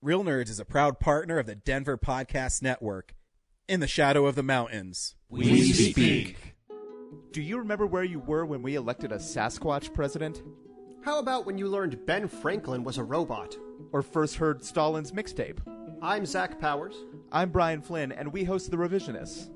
Real Nerds is a proud partner of the Denver Podcast Network. In the shadow of the mountains, we speak. Do you remember where you were when we elected a Sasquatch president? How about when you learned Ben Franklin was a robot? Or first heard Stalin's mixtape? I'm Zach Powers. I'm Brian Flynn, and we host The Revisionists.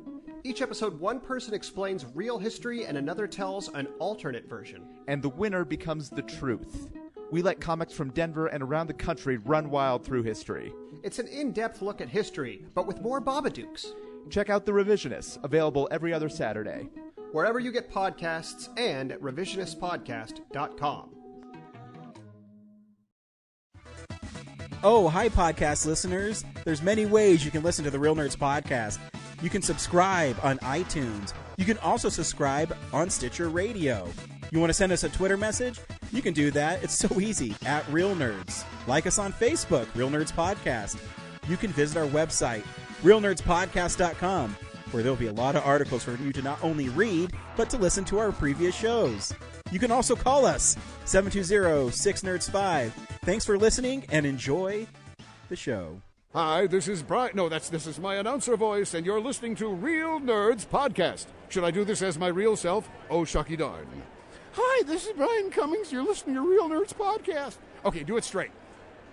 Each episode, one person explains real history and another tells an alternate version. And the winner becomes the truth. We let comics from Denver and around the country run wild through history. It's an in-depth look at history, but with more Babadooks. Check out The Revisionists, available every other Saturday. Wherever you get podcasts and at revisionistpodcast.com. Oh, hi, podcast listeners. There's many ways you can listen to the Real Nerds Podcast. You can subscribe on iTunes. You can also subscribe on Stitcher Radio. You want to send us a Twitter message? You can do that. It's so easy, at Real Nerds. Like us on Facebook, Real Nerds Podcast. You can visit our website, realnerdspodcast.com, where there'll be a lot of articles for you to not only read, but to listen to our previous shows. You can also call us, 720-6nerds5. Thanks for listening, and enjoy the show. Hi, this is Brian. No, this is my announcer voice, and you're listening to Real Nerds Podcast. Should I do this as my real self? Oh, shucky darn. Hi, this is Brian Cummings. You're listening to Real Nerds Podcast. Okay, do it straight.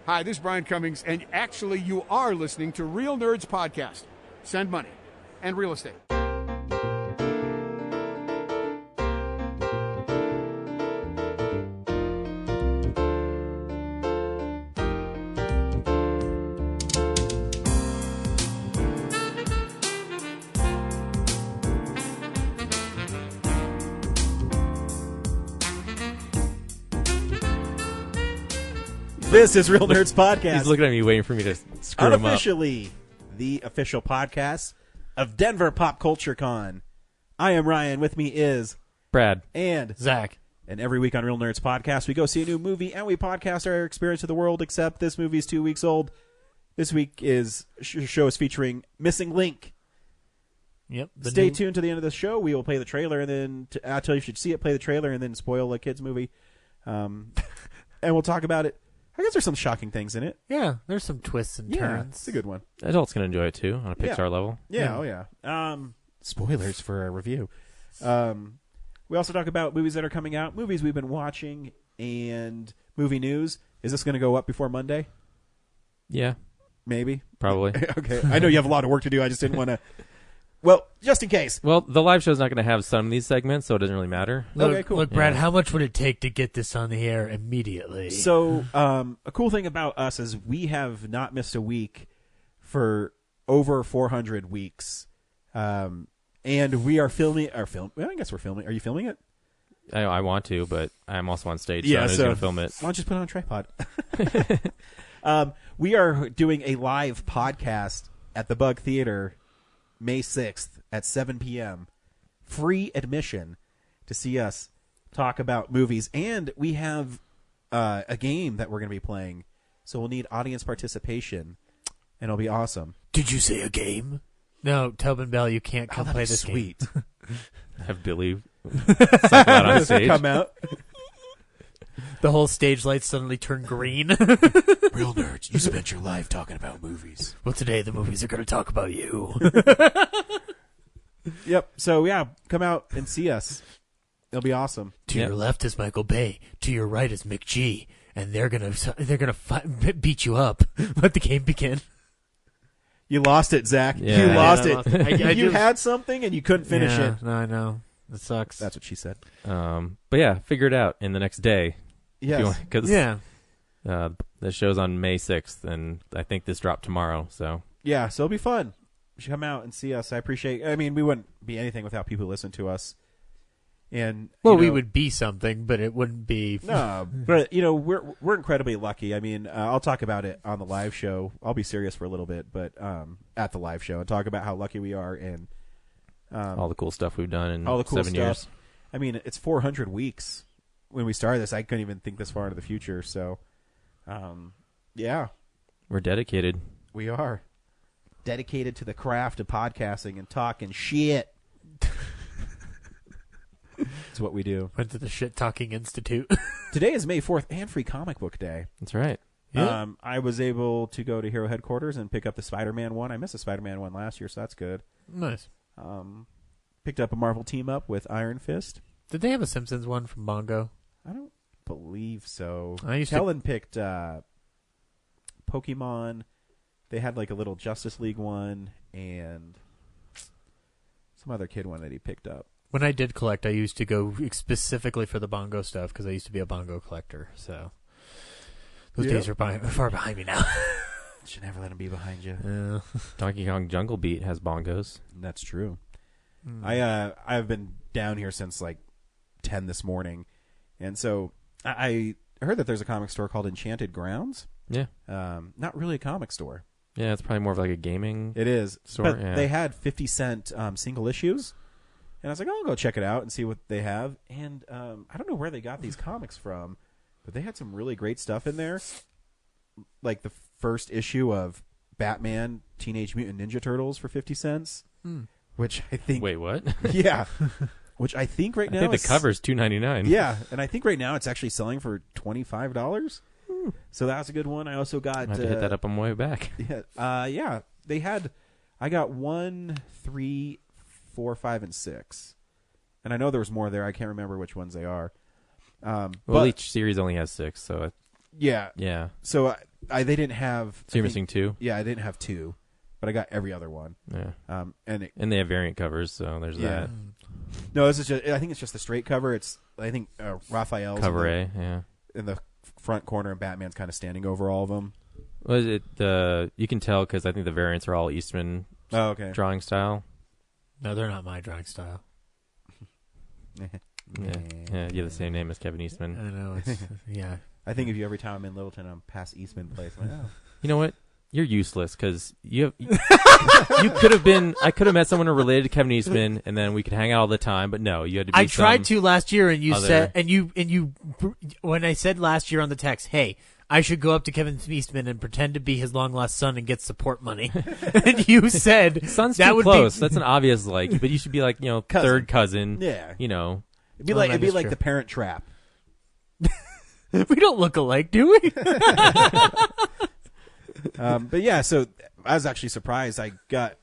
Hi, this is Brian Cummings, and actually you are listening to Real Nerds Podcast. Send money and real estate. This is Real Nerds Podcast. He's looking at me waiting for me to screw him up. Unofficially, the official podcast of Denver Pop Culture Con. I am Ryan. With me is Brad and Zach. And every week on Real Nerds Podcast, we go see a new movie and we podcast our experience of the world, except this movie is 2 weeks old. This week show is featuring Missing Link. Yep. Stay tuned to the end of the show. We will play the trailer, and then I'll tell you should see it, play the trailer, and then spoil a kid's movie. And we'll talk about it. I guess there's some shocking things in it. Yeah, there's some twists and turns. It's a good one. Adults can enjoy it too on a Pixar level. Yeah, oh yeah. Spoilers for our review. We also talk about movies that are coming out, movies we've been watching, and movie news. Is this going to go up before Monday? Yeah. Maybe. Probably. Okay. I know you have a lot of work to do. I just didn't want to... Well, just in case. Well, the live show's not going to have some of these segments, so it doesn't really matter. Okay, cool. Look, Brad, how much would it take to get this on the air immediately? So, a cool thing about us is we have not missed a week for over 400 weeks. And we are filming... Well, I guess we're filming. Are you filming it? I want to, but I'm also on stage, so I'm just going to film it. Why don't you just put it on a tripod? We are doing a live podcast at the Bug Theater May 6th at 7 p.m. Free admission to see us talk about movies. And we have a game that we're going to be playing. So we'll need audience participation, and it'll be awesome. Did you say a game? No, Tobin Bell, you can't come play this sweet. game. Have Billy cycle out on stage. Come out. The whole stage lights suddenly turn green. Real nerds, you spent your life talking about movies. Well, today the movies are going to talk about you. Yep. So, yeah, come out and see us. It'll be awesome. To your left is Michael Bay. To your right is McG. And they're gonna beat you up. Let the game begin. You lost it, Zach. Yeah. You lost I it. just- You had something and you couldn't finish it. No, I know. It sucks. That's what she said. But yeah, figure it out in the next day. Yes. Because yeah. the show's on May 6th, and I think this dropped tomorrow. So Yeah, so it'll be fun. You should come out and see us. I appreciate... I mean, we wouldn't be anything without people who listen to us. And Well, we would be something, but it wouldn't be... No, but, we're incredibly lucky. I mean, I'll talk about it on the live show. I'll be serious for a little bit, but at the live show, and talk about how lucky we are and... all the cool stuff we've done in all the cool 7 years. stuff. I mean, it's 400 weeks. When we started this, I couldn't even think this far into the future. So, yeah. We're dedicated. We are. Dedicated to the craft of podcasting and talking shit. That's what we do. Went to the Shit Talking Institute. Today is May 4th and Free Comic Book Day. That's right. Yeah. I was able to go to Hero Headquarters and pick up the Spider-Man one. I missed the Spider-Man one last year, so that's good. Nice. Picked up a Marvel team-up with Iron Fist. Did they have a Simpsons one from Bongo? I don't believe so. I used Kellen picked Pokemon. They had like a little Justice League one and some other kid one that he picked up. When I did collect, I used to go specifically for the Bongo stuff because I used to be a Bongo collector. So those days are far behind me now. Should never let him be behind you. Donkey Kong Jungle Beat has bongos. That's true. I've been down here since like 10 this morning, and so I heard that there's a comic store called Enchanted Grounds. Yeah. Not really a comic store. Yeah, it's probably more of like a gaming. It is. Store, But yeah. they had 50-cent single issues, and I was like, oh, I'll go check it out and see what they have. And I don't know where they got these comics from, but they had some really great stuff in there, like the first issue of Batman Teenage Mutant Ninja Turtles for 50 cents, which I think... Wait, what? Yeah. Which I think right now... I think the cover's $2.99. Yeah, and I think right now it's actually selling for $25. So that was a good one. I also got... I have to hit that up on my way back. Yeah, they had... I got 1, 3, 4, 5, and 6. And I know there was more there. I can't remember which ones they are. Well, but, each series only has 6, so yeah. yeah. So they didn't have... So you're missing 2? Yeah, I didn't have 2, but I got every other one. Yeah. And they have variant covers, so there's that. No, this is just... I think it's just the straight cover. It's... I think Raphael's... Cover A, yeah. In the front corner, and Batman's kind of standing over all of them. Was it you can tell because I think the variants are all Eastman drawing style. No, they're not my drawing style. Yeah, you have the same name as Kevin Eastman. I know. It's, yeah. I think of you every time I'm in Littleton. I'm past Eastman Place. I'm like, oh. You know what? You're useless because you could have been. I could have met someone related to Kevin Eastman, and then we could hang out all the time. But no, you had to be. I tried to last year, and you other- said, and you, when I said last year on the text, hey, I should go up to Kevin Eastman and pretend to be his long lost son and get support money, and you said Son's that too would close. be That's an obvious like, but you should be like third cousin. Yeah. It'd be like true. the Parent Trap. We don't look alike, do we? But yeah, so I was actually surprised. I got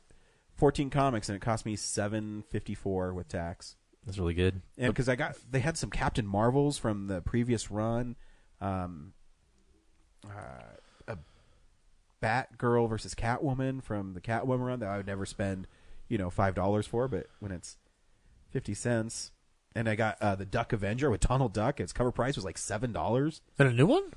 14 comics and it cost me $7.54 with tax. That's really good. And because they had some Captain Marvels from the previous run, a Batgirl versus Catwoman from the Catwoman run that I would never spend, $5 for, but when it's 50 cents. And I got the Duck Avenger with Donald Duck. Its cover price was like $7. Is that a new one?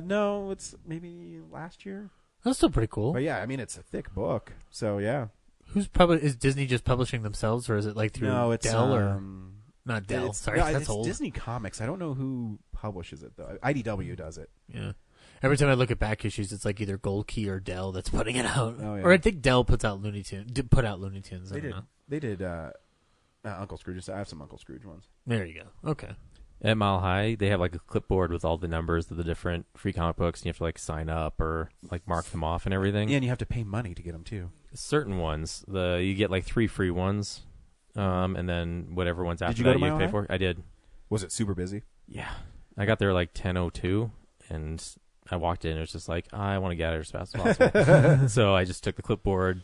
No, it's maybe last year. That's still pretty cool. But yeah, I mean, it's a thick book. So yeah. Is Disney just publishing themselves, or is it like through Dell or not Dell? Sorry, that's it's old. Disney Comics. I don't know who publishes it though. IDW does it. Yeah. Every time I look at back issues, it's like either Gold Key or Dell that's putting it out. Oh, yeah. Or I think Dell puts out Looney Tunes. Put out Looney Tunes. I don't know. They did. Uncle Scrooge. I have some Uncle Scrooge ones. There you go. Okay. At Mile High, they have like a clipboard with all the numbers of the different free comic books, and you have to like sign up or like mark them off and everything. Yeah, and you have to pay money to get them too. Certain ones, you get like 3 free ones, and then whatever ones after you go that to you Mile pay High? for. I did. Was it super busy? Yeah, I got there like 10:02, and I walked in. It was just like I want to get out as fast as possible. So I just took the clipboard,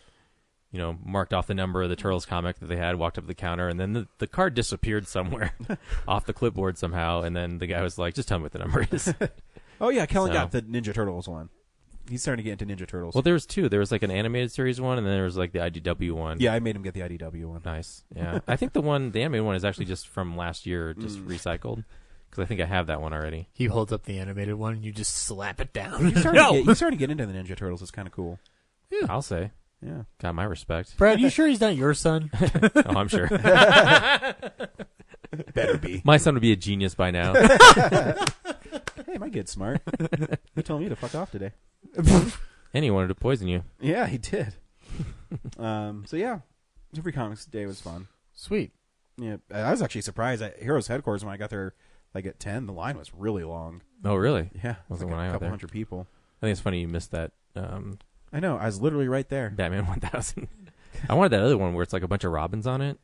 marked off the number of the Turtles comic that they had, walked up to the counter, and then the card disappeared somewhere off the clipboard somehow. And then the guy was like, "Just tell me what the number is." Oh yeah, Kellen So- got the Ninja Turtles one. He's starting to get into Ninja Turtles. Well, there was 2. There was like an animated series one, and then there was like the IDW one. Yeah, I made him get the IDW one. Nice. Yeah. I think the animated one is actually just from last year, just recycled. Because I think I have that one already. He holds up the animated one, and you just slap it down. He's starting to get into the Ninja Turtles. It's kind of cool. I'll say. Yeah. Got my respect. Brad, you sure he's not your son? Oh, I'm sure. Better be. My son would be a genius by now. Hey, my kid's smart. He told me to fuck off today. And he wanted to poison you. Yeah, he did. So yeah, Free Comics Day was fun. Sweet. Yeah, I was actually surprised at Heroes Headquarters when I got there, like at 10. The line was really long. Oh, really? Yeah, Wasn't like when I a got couple there. hundred people. I think it's funny you missed that I know. I was literally right there. Batman 1000. I wanted that other one where it's like a bunch of Robins on it.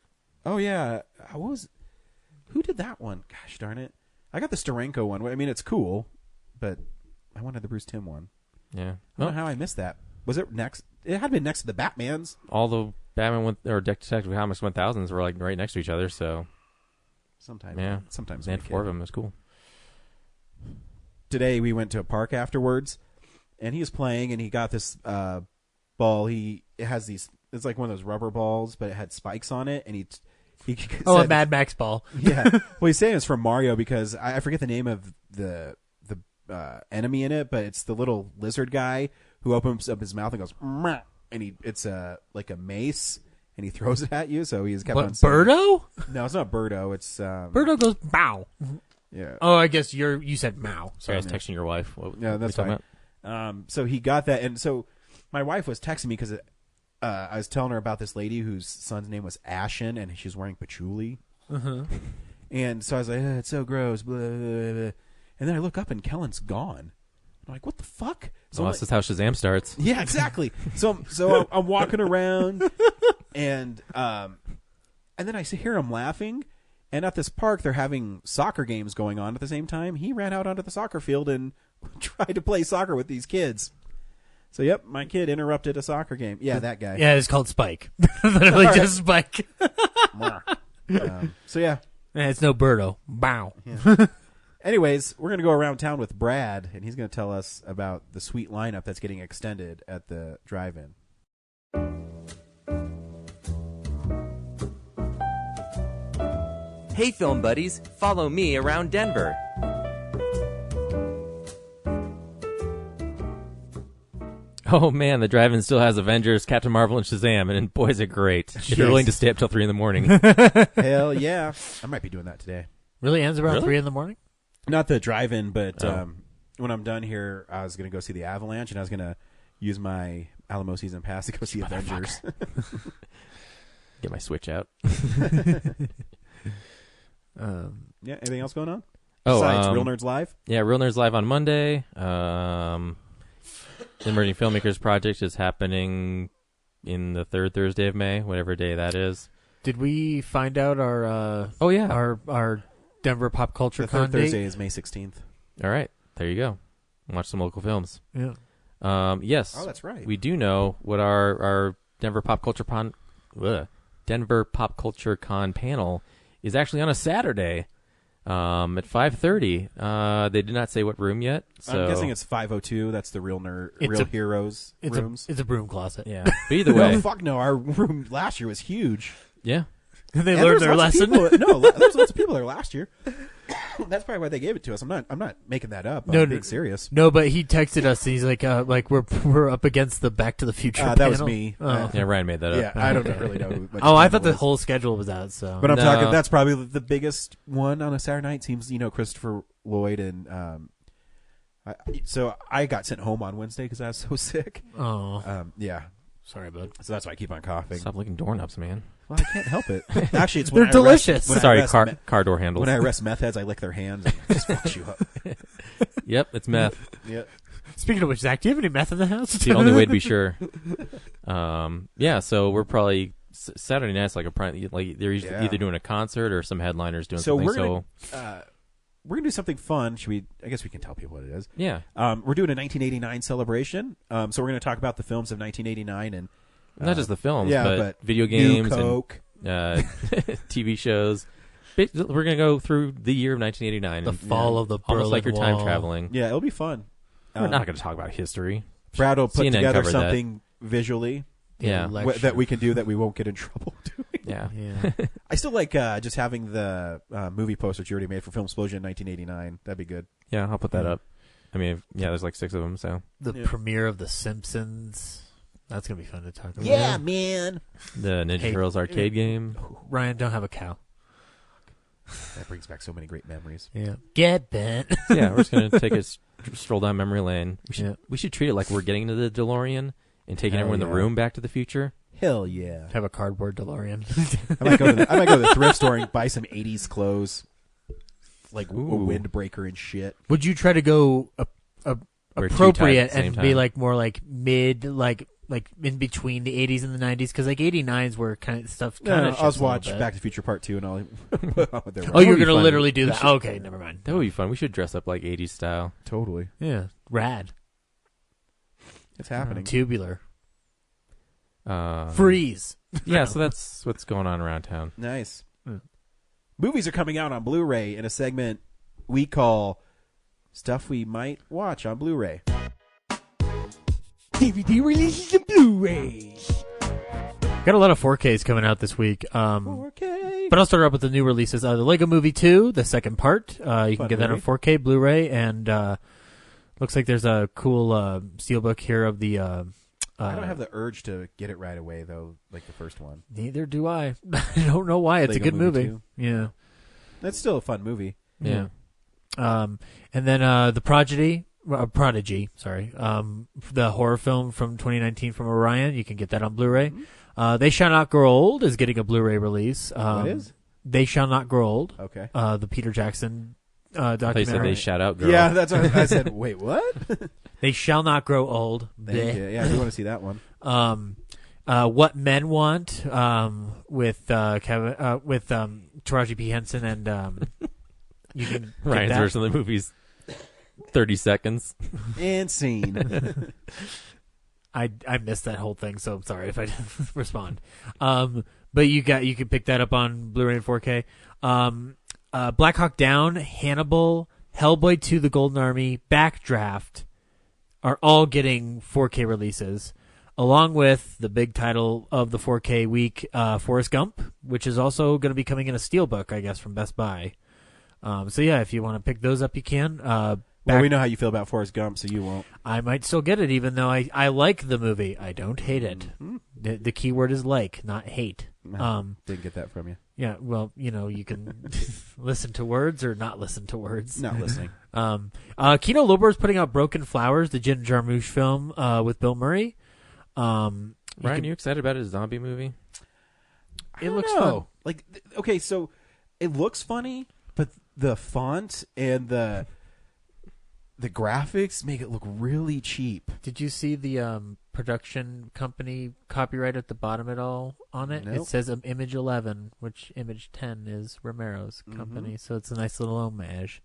Oh yeah, who did that one? Gosh darn it! I got the Steranko one. I mean, it's cool, but I wanted the Bruce Timm one. Yeah. I don't know how I missed that. Was it next? It had been next to the Batmans. All the Batman or Detective Comics 1000s were like right next to each other. So Sometimes. yeah, Sometimes. they had 4 of them. It was cool. Today we went to a park afterwards, and he was playing, and he got this ball. It has these. It's like one of those rubber balls, but it had spikes on it, and he said, a Mad Max ball. yeah. Well, he's saying it's from Mario because I forget the name of the enemy in it, but it's the little lizard guy who opens up his mouth and goes, "Meh," and it's like a mace, and he throws it at you. So he's kept on saying, Birdo? No, it's not Birdo. It's Birdo goes bow. yeah. Oh, I guess you said Mao. Sorry, I was texting your wife. What Yeah, that's what are you fine. talking So he got that, and so my wife was texting me because I was telling her about this lady whose son's name was Ashen, and she's wearing patchouli. And so I was like, it's so gross. Blah, blah, blah, blah. And then I look up, and Kellen's gone. I'm like, what the fuck? So Well, I'm this is how Shazam starts. yeah, exactly. So I'm walking around, and then I hear him laughing. And at this park, they're having soccer games going on at the same time. He ran out onto the soccer field and tried to play soccer with these kids. So, yep, my kid interrupted a soccer game. Yeah, that guy. Yeah, it's called Spike. Literally All right. just Spike. So, yeah. It's no Birdo. Bow. Anyways, we're going to go around town with Brad, and he's going to tell us about the sweet lineup that's getting extended at the drive-in. Hey, film buddies, follow me around Denver. Oh man, the drive-in still has Avengers, Captain Marvel, and Shazam, and boy, is it great! If you're willing to stay up till 3 a.m. Hell yeah. I might be doing that today. Really ends around Really? 3 in the morning? Not the drive-in, but Oh. when I'm done here, I was going to go see the Avalanche, and I was going to use my Alamo season pass to go see Avengers. Get my Switch out. Yeah, anything else going on? Oh, Besides Real Nerds Live? Yeah, Real Nerds Live on Monday. The Emerging Filmmakers Project is happening in the third Thursday of May, whatever day that is. Did we find out our Oh yeah. our Denver Pop Culture The Con third date? Thursday is May 16th. All right, there you go. Watch some local films. Yeah. Yes. Oh, that's right. We do know what our Denver Pop Culture Denver Pop Culture Con panel is actually on a Saturday at 5:30. They did not say what room yet. So I'm guessing it's 502. That's the Real It's a- Heroes rooms. It's a broom closet. yeah. But either way, No, fuck no. Our room last year was huge. yeah. They And learned there their was lots of lesson. people- no, there's lots of people there last year. That's probably why they gave it to us. I'm not making that up. No, I'm no. being serious. No, but he texted us and he's like we're up against the Back to the Future That was panel. me. Oh, Yeah, Ryan made that up. Yeah, I don't really know. What Oh, I time thought it the was. whole schedule was out. So, But I'm No. talking. That's probably the biggest one on a Saturday night. Seems Christopher Lloyd and so I got sent home on Wednesday because I was so sick. oh, Yeah, sorry, bud. so that's why I keep on coughing. Stop licking doorknobs, man. Well, I can't help it. Actually, it's when They're I arrest- delicious. when I Sorry, arrest car door handles. when I arrest meth heads, I lick their hands and it just fucks you up. Yep, it's meth. Yeah. Speaking of which, Zach, do you have any meth in the house? It's the only way to be sure. Yeah, so we're probably Saturday night's like they're usually Yeah. either doing a concert or some headliners doing So something. we're gonna do something fun. Should we? I guess we can tell people what it is. Yeah, We're doing a 1989 celebration. So we're going to talk about the films of 1989 and not just the films, yeah, but video New games and Coke. TV shows. We're gonna go through the year of 1989. The and, fall of the Berlin almost like you're Wall. time traveling. Yeah, it'll be fun. We're not gonna talk about history. Brad will put CNN together covered that. something visually Yeah, that we can do that we won't get in trouble doing. yeah. Yeah. I still like just having the movie posters you already made for Film Explosion in 1989. That'd be good. Yeah, I'll put that up. I mean, yeah, there's like 6 of them. So The Yeah. premiere of The Simpsons. That's gonna be fun to talk about. man. the Ninja Hey. Turtles arcade game. Ryan, don't have a cow. That brings back so many great memories. Yeah. Get bent. Yeah, we're just gonna take a stroll down memory lane. Yeah. We should treat it like we're getting into the DeLorean and taking Hell everyone in yeah. the room Back to the Future. Hell yeah. Have a cardboard DeLorean. I might go to the thrift store and buy some 80s clothes, like a Ooh. windbreaker and shit. Would you try to go Wear too tight appropriate at the same and be time. like more like mid, like like in between the 80s and the 90s, because like 89s were kind of stuff. No, I'll just watch Back to the Future Part 2 and all. Oh, you're gonna literally do that? Okay, never mind. That would be fun. We should dress up like 80s style. Totally. Yeah, rad. It's happening. Tubular. Um, Freeze. Yeah, so that's what's going on around town. Nice. Movies are coming out on Blu-ray in a segment we call Stuff We Might Watch on Blu-ray. DVD releases and Blu-rays. Got a lot of 4Ks coming out this week. 4K. But I'll start out with the new releases. The Lego Movie 2, the second part. You can get that on 4K Blu-ray, and looks like there's a cool steelbook here of the... I don't have the urge to get it right away, though, like the first one. Neither do I. I don't know why. It's Lego a good movie. 2. Yeah. That's still a fun movie. Yeah. And then the Prodigy, the horror film from 2019 from Orion. You can get that on Blu-ray. They Shall Not Grow Old is getting a Blu-ray release. What is? They Shall Not Grow Old. Okay. The Peter Jackson documentary. They said they shout out girl. Yeah, that's what I said. Wait, what? They Shall Not Grow Old. Thank you. Yeah, I do want to see that one. What Men Want with Kevin with Taraji P. Henson and you can Ryan's version of the movie's 30 seconds. And scene. I missed that whole thing, so I'm sorry if I didn't respond. But you can pick that up on Blu-ray and 4K. Black Hawk Down, Hannibal, Hellboy 2: The Golden Army, Backdraft are all getting 4K releases, along with the big title of the 4K week, Forrest Gump, which is also going to be coming in a steelbook, I guess, from Best Buy. So yeah, if you want to pick those up, you can. Well, we know how you feel about Forrest Gump, so you won't. I might still get it, even though I like the movie. I don't hate it. The key word is like, not hate. Didn't get that from you. Yeah, well, you can listen to words or not listen to words. Not listening. Kino Lorber is putting out Broken Flowers, the Jim Jarmusch film with Bill Murray. Ryan, you excited about his zombie movie? It looks fun. Like, okay, so it looks funny, but the font and the graphics make it look really cheap. Did you see the production company copyright at the bottom at all on it? Nope. It says Image 11, which Image 10 is Romero's company, so it's a nice little homage.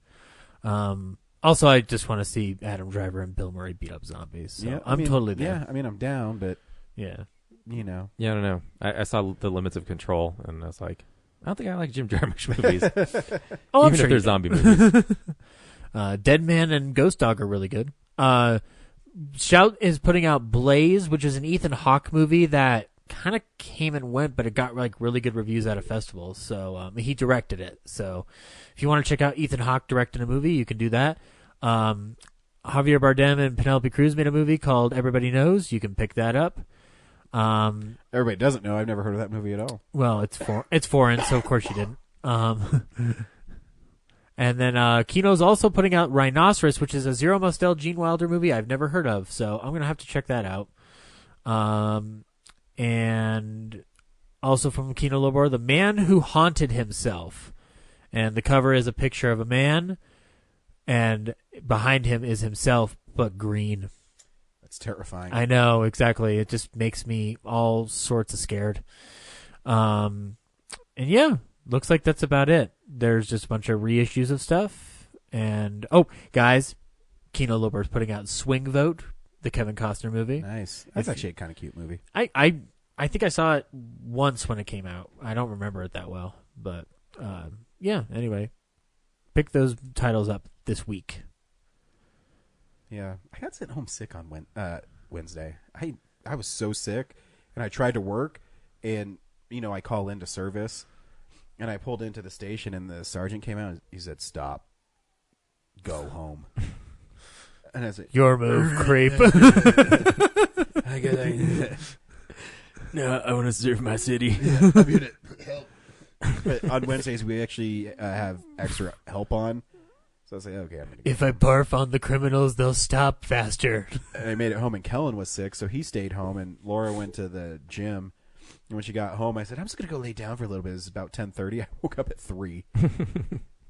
Also, I just want to see Adam Driver and Bill Murray beat up zombies. So Yeah, I'm totally there. Yeah, I mean, I'm down, but Yeah. you know. Yeah, I don't know. I saw The Limits of Control, and I was like, I don't think I like Jim Jarmusch movies. Oh, I'm Even sure if they're you zombie movies. Dead Man and Ghost Dog are really good. Shout is putting out Blaze, which is an Ethan Hawke movie that kind of came and went, but it got like really good reviews at a festival. So he directed it. So if you want to check out Ethan Hawke directing a movie, you can do that. Javier Bardem and Penelope Cruz made a movie called Everybody Knows. You can pick that up. Everybody doesn't know. I've never heard of that movie at all. Well, it's foreign, so of course you didn't. And then Kino's also putting out Rhinoceros, which is a Zero Mostel Gene Wilder movie I've never heard of, so I'm going to have to check that out. And also from Kino Lorber, The Man Who Haunted Himself. And the cover is a picture of a man, and behind him is himself, but green. That's terrifying. I know, exactly. It just makes me all sorts of scared. And yeah, looks like that's about it. There's just a bunch of reissues of stuff. And, oh, guys, Kino Lorber is putting out Swing Vote, the Kevin Costner movie. Nice. That's actually a kind of cute movie. I think I saw it once when it came out. I don't remember it that well. But, yeah, anyway. Pick those titles up this week. Yeah. I got sent home sick on Wednesday. I was so sick, and I tried to work, and, I call into service. And I pulled into the station, and the sergeant came out, and he said, "Stop. Go home." And I said, "Your move, creep." No, I want to serve my city. I'm here to help. But on Wednesdays, we actually have extra help on. So I was like, okay, I'm going to If I barf on the criminals, they'll stop faster. And I made it home, and Kellen was sick, so he stayed home, and Laura went to the gym. And when she got home, I said, I'm just going to go lay down for a little bit. It was about 10:30. I woke up at 3.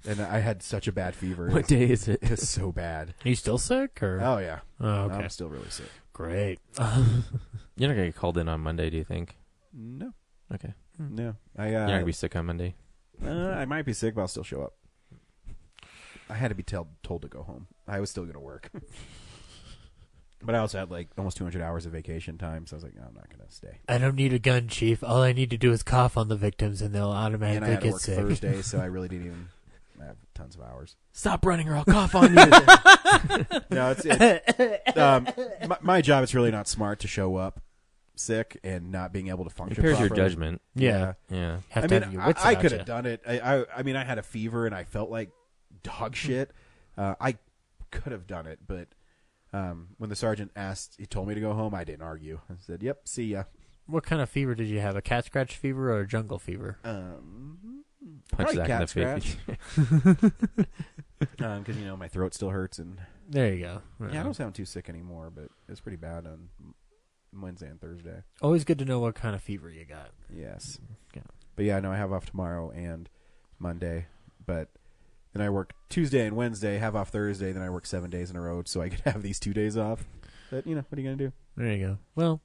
And I had such a bad fever. What day is it? It was so bad. Are you still sick? Or? Oh, yeah. Oh, okay. I'm still really sick. Great. You're not gonna get called in on Monday, do you think? No, Okay. no. You're not gonna be sick on Monday. I might be sick, but I'll still show up. I had to be told to go home. I was still going to work. But I also had like almost 200 hours of vacation time, so I was like, no, I'm not going to stay. I don't need a gun, Chief. All I need to do is cough on the victims, and they'll And I automatically had to get work sick. Thursday, so I really didn't even have tons of hours. Stop running or I'll cough on you. No, my job, it's really not smart to show up sick and not being able to function Impairs your properly. judgment. Yeah. Yeah. Have I to mean, have your wits I about could ya. have done it. I mean, I had a fever and I felt like dog shit. I could have done it, but when the sergeant he told me to go home, I didn't argue. I said, "Yep, see ya." What kind of fever did you have? A cat scratch fever or a jungle fever? Punch Probably Zach in cat the face. Because my throat still hurts, and There you go. yeah, I don't sound too sick anymore, but it's pretty bad on Wednesday and Thursday. Always good to know what kind of fever you got. Yes, Yeah. but yeah, no, I have off tomorrow and Monday, but then I work Tuesday and Wednesday, have off Thursday, then I work 7 days in a row, so I could have these 2 days off. But what are you gonna do? There you go. Well,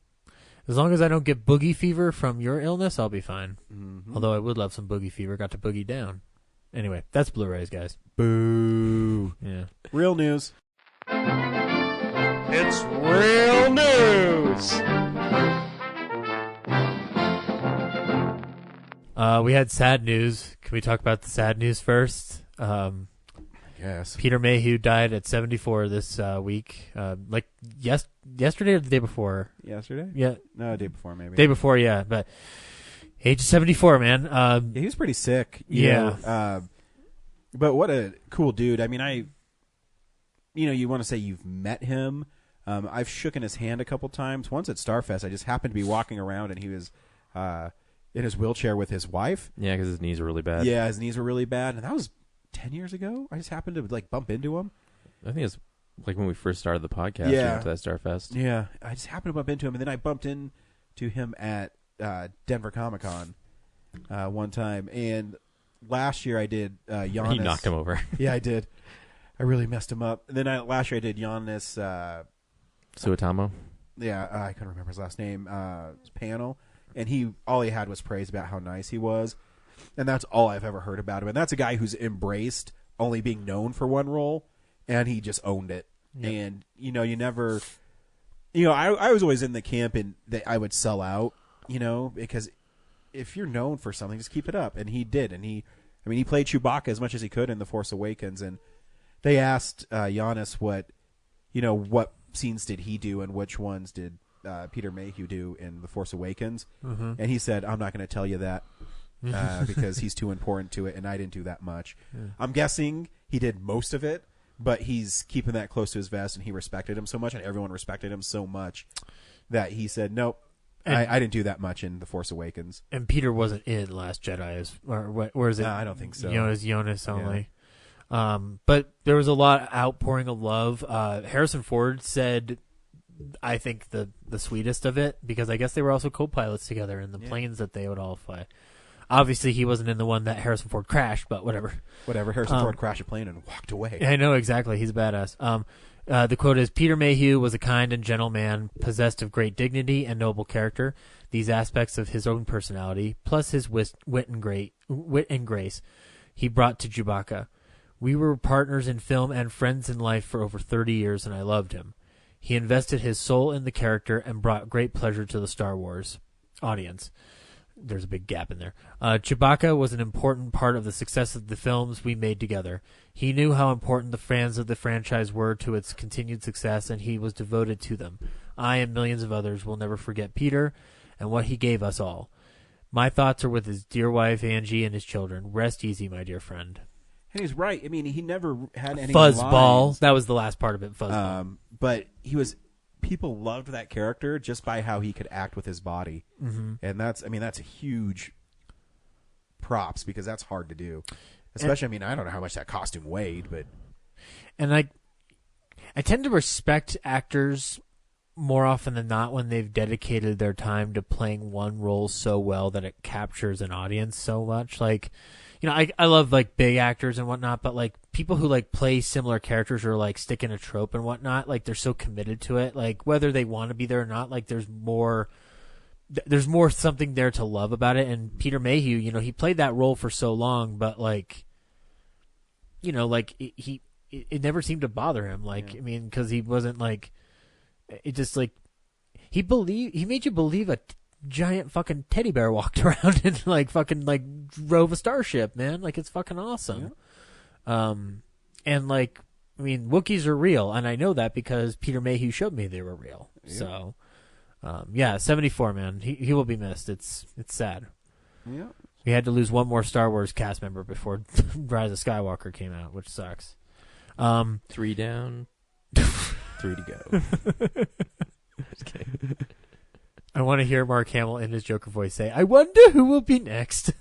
as long as I don't get boogie fever from your illness, I'll be fine. Mm-hmm. Although I would love some boogie fever. Got to boogie down. Anyway, that's Blu-rays, guys. Boo! Yeah. Real news. It's real news. We had sad news. Can we talk about the sad news first? Yes. Peter Mayhew died at 74 this week. Yesterday or the day before? Yesterday? Yeah, No, the day before maybe. day before. Yeah, but age 74, man. Yeah, he was pretty sick. you know, but what a cool dude. I mean, you want to say you've met him. I've shooken his hand a couple times. Once at Starfest, I just happened to be walking around, and he was in his wheelchair with his wife. Yeah, because his knees are really bad. Yeah, his knees were really bad, and that was 10 years ago. I just happened to bump into him. I think it's like when we first started the podcast. Yeah. We went to that Starfest. Yeah, I just happened to bump into him, and then I bumped into him at Denver Comic Con one time. And last year I did Giannis. He knocked him over. Yeah, I did. I really messed him up. And then last year I did Giannis. Suotamo. I couldn't remember his last name. Panel, and all he had was praise about how nice he was, and that's all I've ever heard about him. And that's a guy who's embraced only being known for one role, and he just owned it. Yep. And you never, I was always in the camp and that I would sell out, because if you're known for something, just keep it up. And he did, and he played Chewbacca as much as he could in The Force Awakens, and they asked Giannis what scenes did he do and which ones did Peter Mayhew do in The Force Awakens, and he said, I'm not going to tell you that because he's too important to it, and I didn't do that much. I'm guessing he did most of it, but he's keeping that close to his vest, and he respected him so much, and everyone respected him so much that he said, nope, I didn't do that much in The Force Awakens. And Peter wasn't in Last Jedi, or is it? No, I don't think so. Jonas only. But there was a lot of outpouring of love. Harrison Ford said, I think the sweetest of it, because I guess they were also co-pilots together in the planes that they would all fly. Obviously, he wasn't in the one that Harrison Ford crashed, but whatever. Harrison Ford crashed a plane and walked away. I know, exactly. He's a badass. The quote is, Peter Mayhew was a kind and gentle man, possessed of great dignity and noble character. These aspects of his own personality, plus his wit and grace, he brought to Chewbacca. We were partners in film and friends in life for over 30 years, and I loved him. He invested his soul in the character and brought great pleasure to the Star Wars audience. There's a big gap in there. Chewbacca was an important part of the success of the films we made together. He knew how important the fans of the franchise were to its continued success, and he was devoted to them. I and millions of others will never forget Peter and what he gave us all. My thoughts are with his dear wife, Angie, and his children. Rest easy, my dear friend. And he's right. I mean, he never had any Fuzzball. lines. That was the last part of it, Fuzzball. But people loved that character just by how he could act with his body. Mm-hmm. And that's a huge props, because that's hard to do. Especially, I don't know how much that costume weighed, but. And I tend to respect actors more often than not, when they've dedicated their time to playing one role so well that it captures an audience so much. Like, you know, I love like big actors and whatnot, but like people who like play similar characters or like stick in a trope and whatnot, like they're so committed to it. Like whether they want to be there or not, like there's more something there to love about it. And Peter Mayhew, you know, he played that role for so long, but like, you know, like it never seemed to bother him. Like, I mean, because he wasn't like, it just like, he made you believe a giant fucking teddy bear walked around and like fucking like drove a starship, man. Like, it's fucking awesome. Yeah. And like, I mean, Wookiees are real, and I know that because Peter Mayhew showed me they were real. Yeah. So, yeah, 74, man. He will be missed. It's sad. Yeah. We had to lose one more Star Wars cast member before Rise of Skywalker came out, which sucks. 3 down, 3 to go. Just kidding. I want to hear Mark Hamill in his Joker voice say, "I wonder who will be next."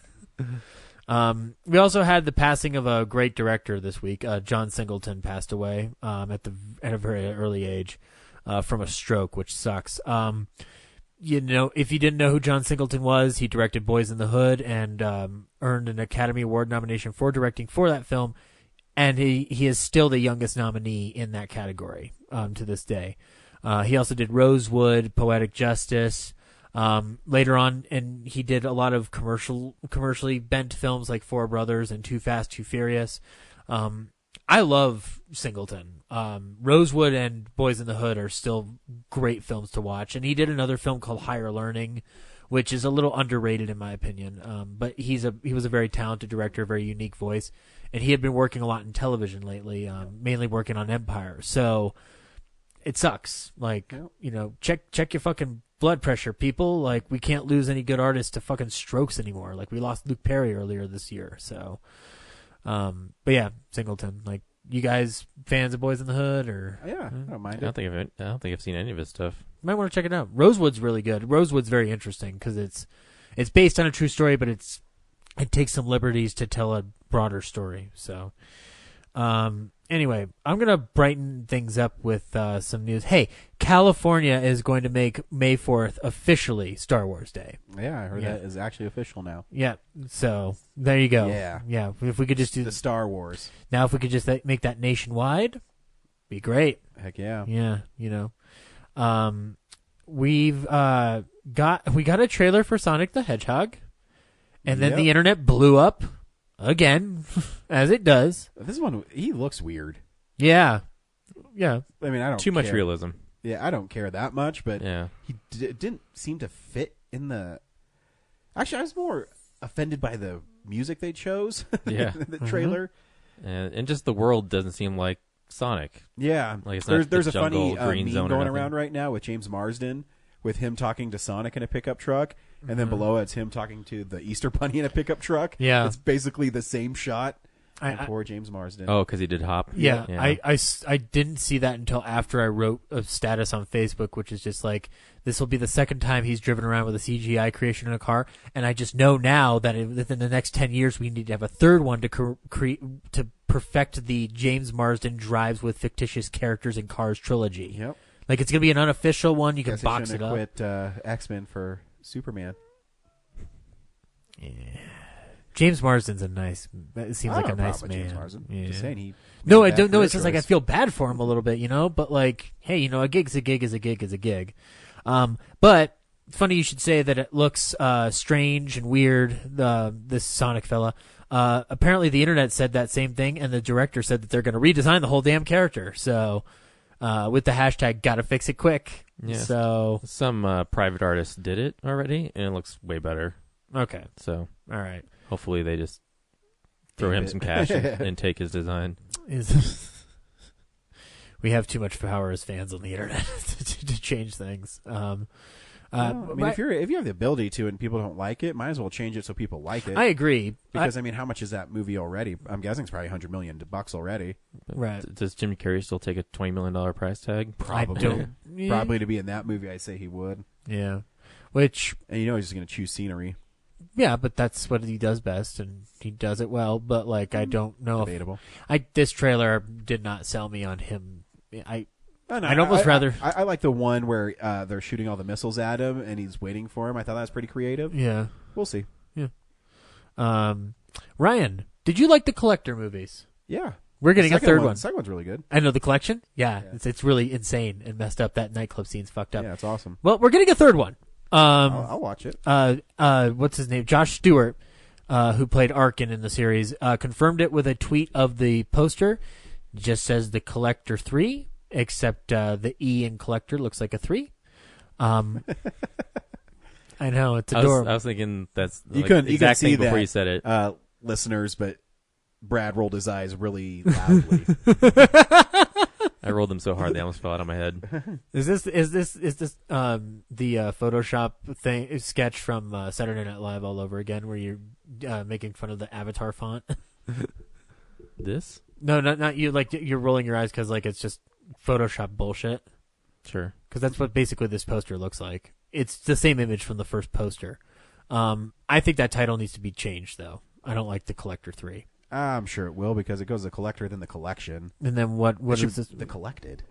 We also had the passing of a great director this week. John Singleton passed away at a very early age from a stroke, which sucks. You know, if you didn't know who John Singleton was, he directed Boys in the Hood and earned an Academy Award nomination for directing for that film. And he is still the youngest nominee in that category to this day. He also did Rosewood, Poetic Justice. Later on, and he did a lot of commercially bent films like Four Brothers and Too Fast, Too Furious. I love Singleton. Rosewood and Boys in the Hood are still great films to watch. And he did another film called Higher Learning, which is a little underrated in my opinion. But he was a very talented director, a very unique voice. And he had been working a lot in television lately, mainly working on Empire. So it sucks. Like, you know, check your fucking blood pressure, people. Like, we can't lose any good artists to fucking strokes anymore. Like, we lost Luke Perry earlier this year. So, but yeah, Singleton. Like, you guys fans of Boys in the Hood or? Yeah, I don't mind. I don't think I've seen any of his stuff. You might want to check it out. Rosewood's really good. Rosewood's very interesting because it's based on a true story, but it takes some liberties to tell a broader story. So, anyway, I'm going to brighten things up with some news. Hey, California is going to make May 4th officially Star Wars Day. Yeah, I heard that is actually official now. Yeah, so there you go. Yeah. If we could just do the Star Wars. Now, if we could just make that nationwide, be great. Heck yeah. Yeah, you know. We've got a trailer for Sonic the Hedgehog, and then the internet blew up again, as it does. This one, he looks weird. Yeah. I mean, I don't too much care. realism. Yeah, I don't care that much, but yeah, he didn't seem to fit in the. Actually, I was more offended by the music they chose. Yeah, the trailer, and just the world doesn't seem like Sonic. Yeah, like it's not there's a jungle, funny green meme zone going around right now with James Marsden with him talking to Sonic in a pickup truck, and then below it's him talking to the Easter Bunny in a pickup truck. Yeah, it's basically the same shot. Poor James Marsden. Oh, because he did Hop. Yeah. I didn't see that until after I wrote a status on Facebook, which is just like, this will be the second time he's driven around with a CGI creation in a car, and I just know now that within the next 10 years we need to have a third one to perfect the James Marsden drives with fictitious characters in cars trilogy. Yep. Like, it's going to be an unofficial one. You can box it up. Quit X-Men for Superman. Yeah. James Marsden's it seems like a nice man. James Marsden. Yeah. Just saying No, I don't know. It's just like I feel bad for him a little bit, you know? But like, hey, you know, a gig's a gig is a gig is a gig. But funny you should say that it looks strange and weird, this Sonic fella. Apparently the internet said that same thing, and the director said that they're going to redesign the whole damn character. So, with the hashtag gotta fix it quick. Yeah. So some private artist did it already, and it looks way better. Okay. So, all right. Hopefully they just throw him some cash and take his design. We have too much power as fans on the internet to change things. I mean, if you have the ability to and people don't like it, might as well change it so people like it. I agree. Because, I mean, how much is that movie already? I'm guessing it's probably $100 million already. Right. Does Jim Carrey still take a $20 million price tag? Probably. Probably to be in that movie, I'd say he would. Yeah. And you know he's just going to choose scenery. Yeah, but that's what he does best, and he does it well. But like, I don't know. Debatable. This trailer did not sell me on him. Oh, no, I'd almost rather. I like the one where they're shooting all the missiles at him and he's waiting for him. I thought that was pretty creative. Yeah. We'll see. Yeah. Ryan, did you like the Collector movies? Yeah. We're getting a third one. The second one's really good. I know the collection. Yeah. It's really insane and messed up. That nightclub scene's fucked up. Yeah, it's awesome. Well, we're getting a third one. I'll watch it. What's his name? Josh Stewart, who played Arkin in the series, confirmed it with a tweet of the poster. Just says the Collector 3, except the E in Collector looks like a 3. I know, it's adorable. I was thinking that's You like couldn't the exact see thing before that, you said it. Listeners, but Brad rolled his eyes really loudly. I rolled them so hard they almost fell out of my head. Is this the Photoshop thing sketch from Saturday Night Live all over again, where you're making fun of the Avatar font? This? No, not you. Like you're rolling your eyes because like it's just Photoshop bullshit. Sure. Because that's what basically this poster looks like. It's the same image from the first poster. I think that title needs to be changed, though. I don't like the Collector 3. I'm sure it will because it goes the Collector, then the Collection. And then what is this? The Collected.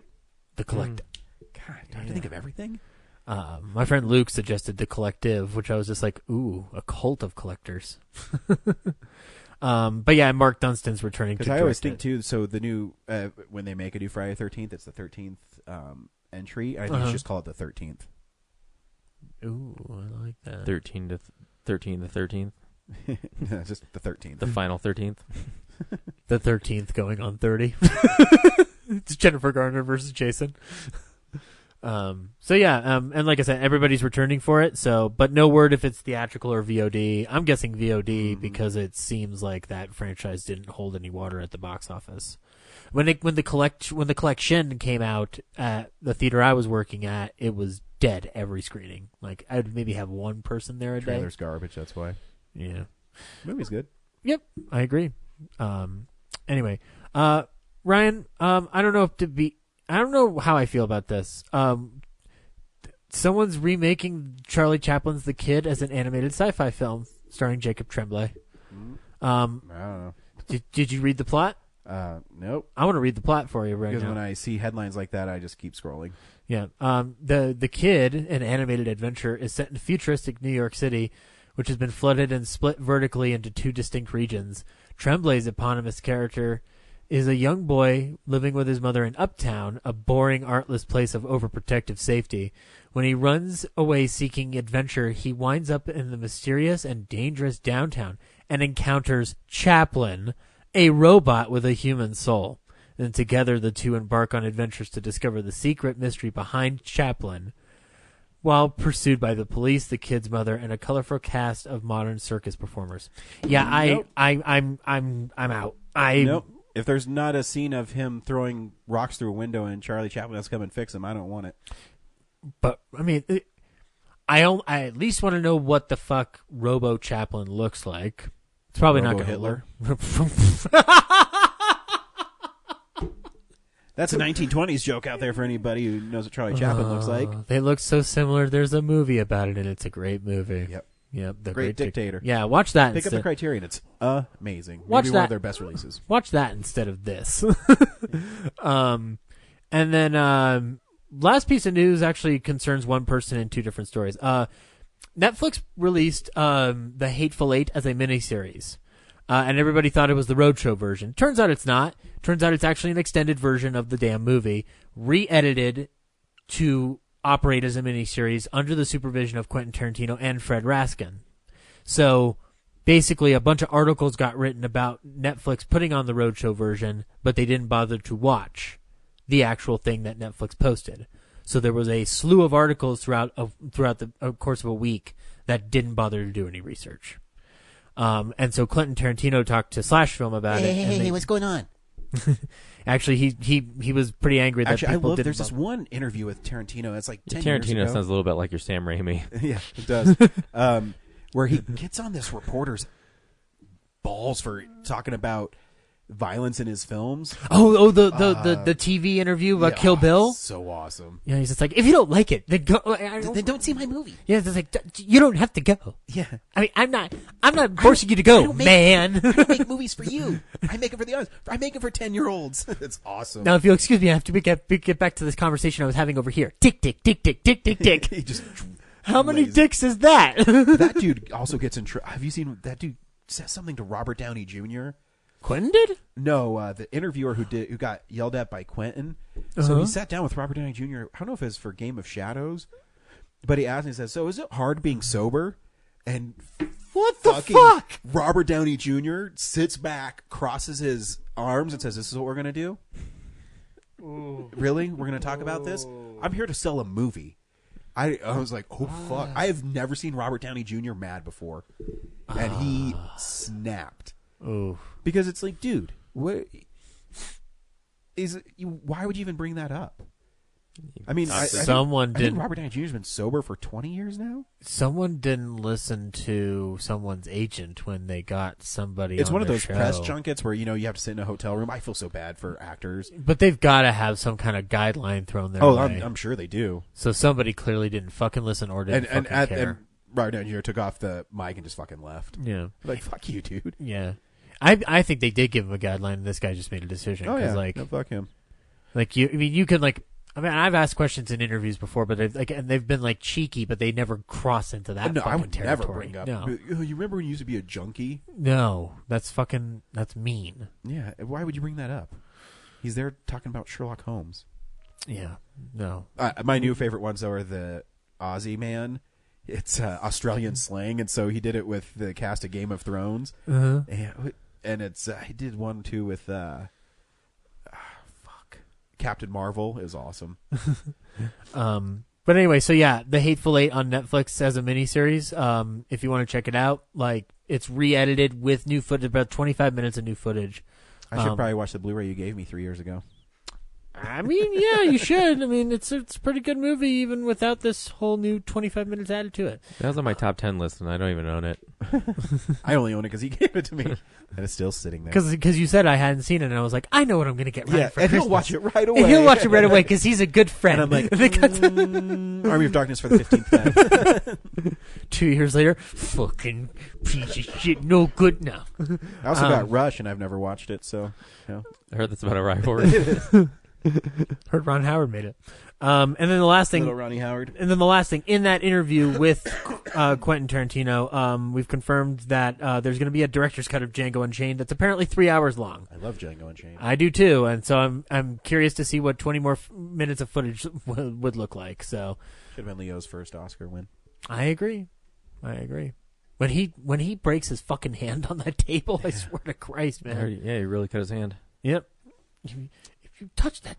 The Collect. God, do I have to think of everything? My friend Luke suggested the Collective, which I was just like, ooh, a cult of collectors. But yeah, Mark Dunstan's returning to Because I always think, direct it. too, so the new, when they make a new Friday the 13th, it's the 13th entry. I think you should just call it the 13th. Ooh, I like that. 13 the 13th. Just the 13th. The final 13th. The 13th going on 30. It's Jennifer Garner versus Jason. So yeah, and like I said, everybody's returning for it. So, but no word if it's theatrical or VOD. I'm guessing VOD because it seems like that franchise didn't hold any water at the box office. When the collection came out at the theater I was working at, it was dead every screening. Like I'd maybe have one person there a day. Trailer's garbage, that's why. Yeah. Movie's good. Yep, I agree. Anyway, Ryan, I don't know how I feel about this. Someone's remaking Charlie Chaplin's The Kid as an animated sci-fi film starring Jacob Tremblay. I don't know. Did you read the plot? Nope. I want to read the plot for you right Because now. when I see headlines like that, I just keep scrolling. Yeah. The Kid, an animated adventure, is set in futuristic New York City, which has been flooded and split vertically into two distinct regions. Tremblay's eponymous character is a young boy living with his mother in Uptown, a boring, artless place of overprotective safety. When he runs away seeking adventure, he winds up in the mysterious and dangerous downtown and encounters Chaplin, a robot with a human soul. Then together the two embark on adventures to discover the secret mystery behind Chaplin, while pursued by the police, the kid's mother, and a colorful cast of modern circus performers. Yeah, Nope. I'm out. Nope. If there's not a scene of him throwing rocks through a window and Charlie Chaplin has to come and fix him, I don't want it. But I mean, I at least want to know what the fuck Robo Chaplin looks like. It's probably not Robo going Hitler. to. That's a 1920s joke out there for anybody who knows what Charlie Chaplin looks like. They look so similar. There's a movie about it, and it's a great movie. Yep. The Great Dictator. Yeah, watch that. Pick up instead. the Criterion. It's amazing. Watch Maybe one that. of their best releases. Watch that instead of this. And then last piece of news actually concerns one person in two different stories. Netflix released The Hateful Eight as a miniseries. And everybody thought it was the Roadshow version. Turns out it's not. Turns out it's actually an extended version of the damn movie, re-edited to operate as a miniseries under the supervision of Quentin Tarantino and Fred Raskin. So basically a bunch of articles got written about Netflix putting on the Roadshow version, but they didn't bother to watch the actual thing that Netflix posted. So there was a slew of articles throughout the course of a week that didn't bother to do any research. And so Quentin Tarantino talked to Slash Film about it. Hey, what's going on? Actually, he was pretty angry that Actually, I people love. didn't. There's this one interview with Tarantino. It's like 10 years Tarantino ago. sounds a little bit like your Sam Raimi. Yeah, it does. Where he gets on this reporter's balls for talking about violence in his films. The TV interview about Kill Bill. So awesome. Yeah, he's just like, if you don't like it, then go. Then don't see my movie. Yeah, it's like you don't have to go. Yeah. I mean, I'm not forcing you to go, man. I don't make movies for you. I make them for the others. I make them for 10-year-olds. It's awesome. Now, if you'll excuse me, I have to get back to this conversation I was having over here. Tick, tick, tick, tick, tick, tick, tick. He just How many dicks is that? That dude also gets in trouble. Have you seen that dude says something to Robert Downey Jr.? Quentin did? No, the interviewer who got yelled at by Quentin. So he sat down with Robert Downey Jr. I don't know if it was for Game of Shadows, but he asked him, he says, so is it hard being sober? And What the fuck? Robert Downey Jr. sits back, crosses his arms, and says, this is what we're going to do? Ooh. Really? We're going to talk about this? I'm here to sell a movie. I was like, oh, fuck. I have never seen Robert Downey Jr. mad before. And he snapped. Ooh. Because it's like, dude, why would you even bring that up? I mean, I think Robert Downey Jr. has been sober for 20 years now. Someone didn't listen to someone's agent when they got somebody. It's on one of their those show. press junkets where you have to sit in a hotel room. I feel so bad for actors. But they've got to have some kind of guideline thrown their Oh, way. I'm sure they do. So somebody clearly didn't fucking listen or didn't fucking care. And Robert Downey Jr. took off the mic and just fucking left. Yeah. Like, fuck you, dude. Yeah. I think they did give him a guideline, and this guy just made a decision. Oh, yeah. Like, no, fuck him. Like, you could, like, I've asked questions in interviews before, but they've been, like, cheeky, but they never cross into that No, fucking I would territory. never bring up. No. You remember when you used to be a junkie? No. That's mean. Yeah. Why would you bring that up? He's there talking about Sherlock Holmes. Yeah. No. My new favorite ones, though, are the Aussie man. It's Australian slang, and so he did it with the cast of Game of Thrones. Uh-huh. And it's he did one too with Captain Marvel is awesome. But anyway, so yeah, The Hateful Eight on Netflix as a miniseries. If you want to check it out, like, it's re-edited with new footage, about 25 minutes of new footage. I should probably watch the Blu-ray you gave me 3 years ago. I mean, yeah, you should. I mean, it's a pretty good movie even without this whole new 25 minutes added to it. That was on my top 10 list, and I don't even own it. I only own it because he gave it to me, and it's still sitting there. Because you said I hadn't seen it, and I was like, I know what I'm going to get right for and Christmas. he'll watch it right away. And he'll watch it right away because he's a good friend. And I'm like, Army of Darkness for the 15th time. 2 years later, fucking piece of shit, no good now. I also got Rush, and I've never watched it, so. I heard that's about a rivalry. Heard Ron Howard made it. And then the last thing, Little Ronnie Howard. And then the last thing, in that interview with Quentin Tarantino, we've confirmed that there's going to be a director's cut of Django Unchained that's apparently 3 hours long. I love Django Unchained. I do too, and so I'm curious to see what 20 more minutes of footage would look like. So should have been Leo's first Oscar win. I agree. When he breaks his fucking hand on that table, I swear to Christ, man. Yeah, he really cut his hand. Yep. If you touch that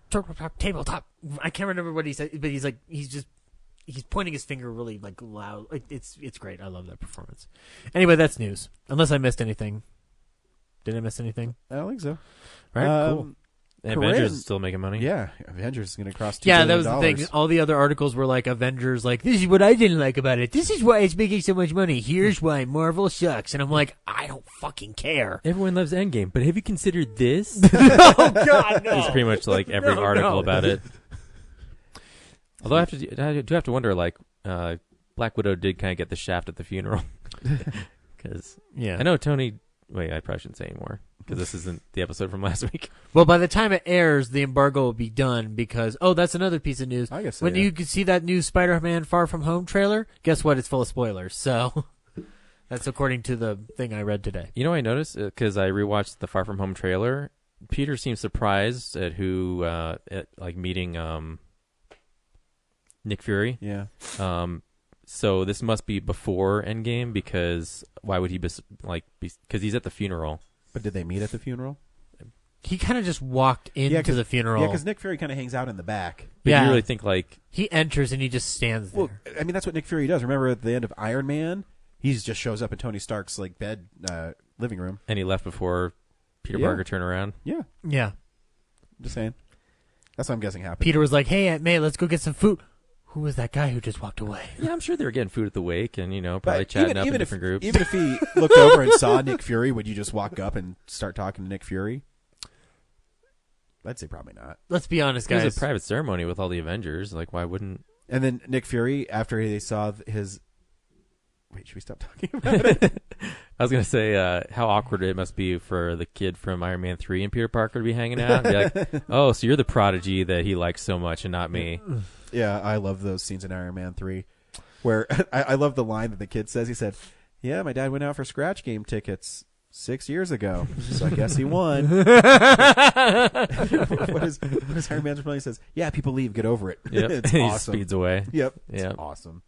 tabletop, I can't remember what he said, but he's pointing his finger really like loud. Like, it's great. I love that performance. Anyway, that's news. Unless I missed anything. Did I miss anything? I don't think so. Right, cool. Avengers is still making money. Yeah, Avengers is going to cross $2 Yeah, billion. that was the thing. All the other articles were like Avengers, like, this is what I didn't like about it. This is why it's making so much money. Here's why Marvel sucks. And I'm like, I don't fucking care. Everyone loves Endgame, but have you considered this? Oh, God, no. It's pretty much like every article about it. Although I do have to wonder, like, Black Widow did kind of get the shaft at the funeral. Because I know Tony... Wait, I probably shouldn't say anymore, because this isn't the episode from last week. Well, by the time it airs, the embargo will be done because, that's another piece of news. I guess so, when you can see that new Spider-Man Far From Home trailer, guess what? It's full of spoilers. So that's according to the thing I read today. You know what I noticed? Because I rewatched the Far From Home trailer. Peter seems surprised at meeting Nick Fury. Yeah. So this must be before Endgame, because why would he because he's at the funeral. But did they meet at the funeral? He kind of just walked into the funeral. Yeah, because Nick Fury kind of hangs out in the back. But you really think, like... He enters and he just stands there. Well, I mean, that's what Nick Fury does. Remember at the end of Iron Man? He just shows up in Tony Stark's bed, living room. And he left before Peter Parker turned around? Yeah. Yeah. Just saying. That's what I'm guessing happened. Peter was like, hey, Aunt May, let's go get some food. Who was that guy who just walked away? Yeah, I'm sure they were getting food at the wake and, probably chatting up in different groups. Even if he looked over and saw Nick Fury, would you just walk up and start talking to Nick Fury? I'd say probably not. Let's be honest, It guys. was a private ceremony with all the Avengers. Like, why wouldn't? And then Nick Fury, after they saw his... Wait, should we stop talking about it? I was gonna say how awkward it must be for the kid from Iron Man 3 and Peter Parker to be hanging out and be like, "Oh, so you're the prodigy that he likes so much, and not me." Yeah, I love those scenes in Iron Man 3 where I love the line that the kid says. He said, "Yeah, my dad went out for scratch game tickets 6 years ago, so I guess he won." what is Iron Man's reply? He says, "Yeah, people leave. Get over it." Yep. It's He awesome. speeds away. Yep. Yep. It's awesome.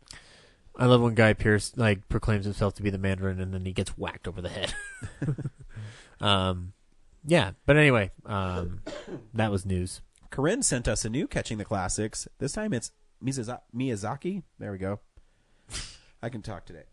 I love when Guy Pearce like proclaims himself to be the Mandarin and then he gets whacked over the head. Yeah, but anyway, that was news. Corinne sent us a new Catching the Classics. This time it's Miyazaki. There we go. I can talk today.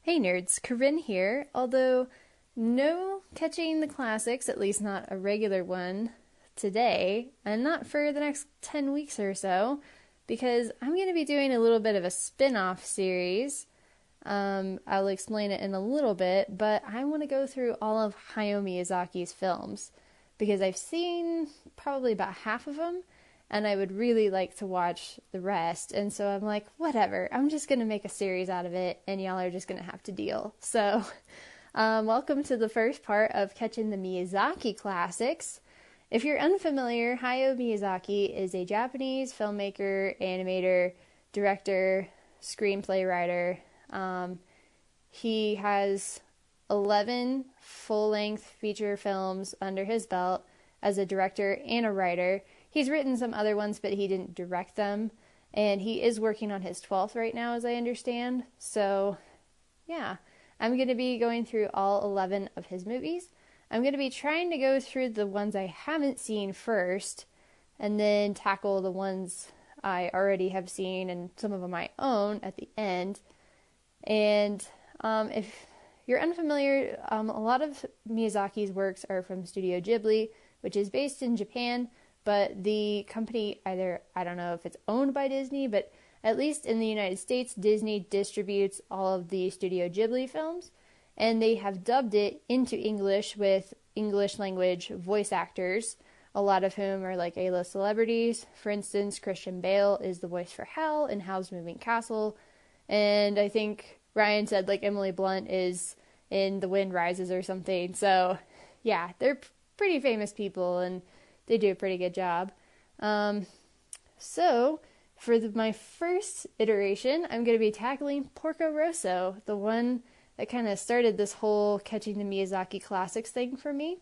Hey nerds, Corinne here. Although no Catching the Classics, at least not a regular one today, and not for the next 10 weeks or so, because I'm going to be doing a little bit of a spin-off series. I'll explain it in a little bit, but I want to go through all of Hayao Miyazaki's films, because I've seen probably about half of them, and I would really like to watch the rest, and so I'm like, whatever, I'm just going to make a series out of it, and y'all are just going to have to deal. So, welcome to the first part of Catching the Miyazaki Classics. If you're unfamiliar, Hayao Miyazaki is a Japanese filmmaker, animator, director, screenplay writer. He has 11 full-length feature films under his belt as a director and a writer. He's written some other ones, but he didn't direct them. And he is working on his 12th right now, as I understand. So, yeah, I'm going to be going through all 11 of his movies. I'm going to be trying to go through the ones I haven't seen first, and then tackle the ones I already have seen and some of them I own at the end. And if you're unfamiliar, a lot of Miyazaki's works are from Studio Ghibli, which is based in Japan, but the company either, I don't know if it's owned by Disney, but at least in the United States, Disney distributes all of the Studio Ghibli films. And they have dubbed it into English with English language voice actors, a lot of whom are like A-list celebrities. For instance, Christian Bale is the voice for Hal in Howl's Moving Castle. And I think Ryan said like Emily Blunt is in The Wind Rises or something. So yeah, they're pretty famous people and they do a pretty good job. So for my first iteration, I'm going to be tackling Porco Rosso, the one that kind of started this whole Catching the Miyazaki Classics thing for me.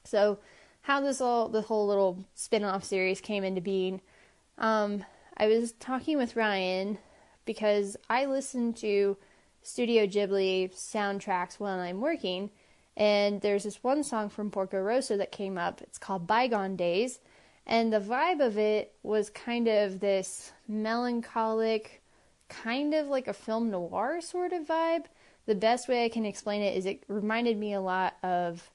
So how the whole little spin-off series came into being, I was talking with Ryan because I listen to Studio Ghibli soundtracks while I'm working, and there's this one song from Porco Rosso that came up. It's called Bygone Days, and the vibe of it was kind of this melancholic, kind of like a film noir sort of vibe. The best way I can explain it is it reminded me a lot of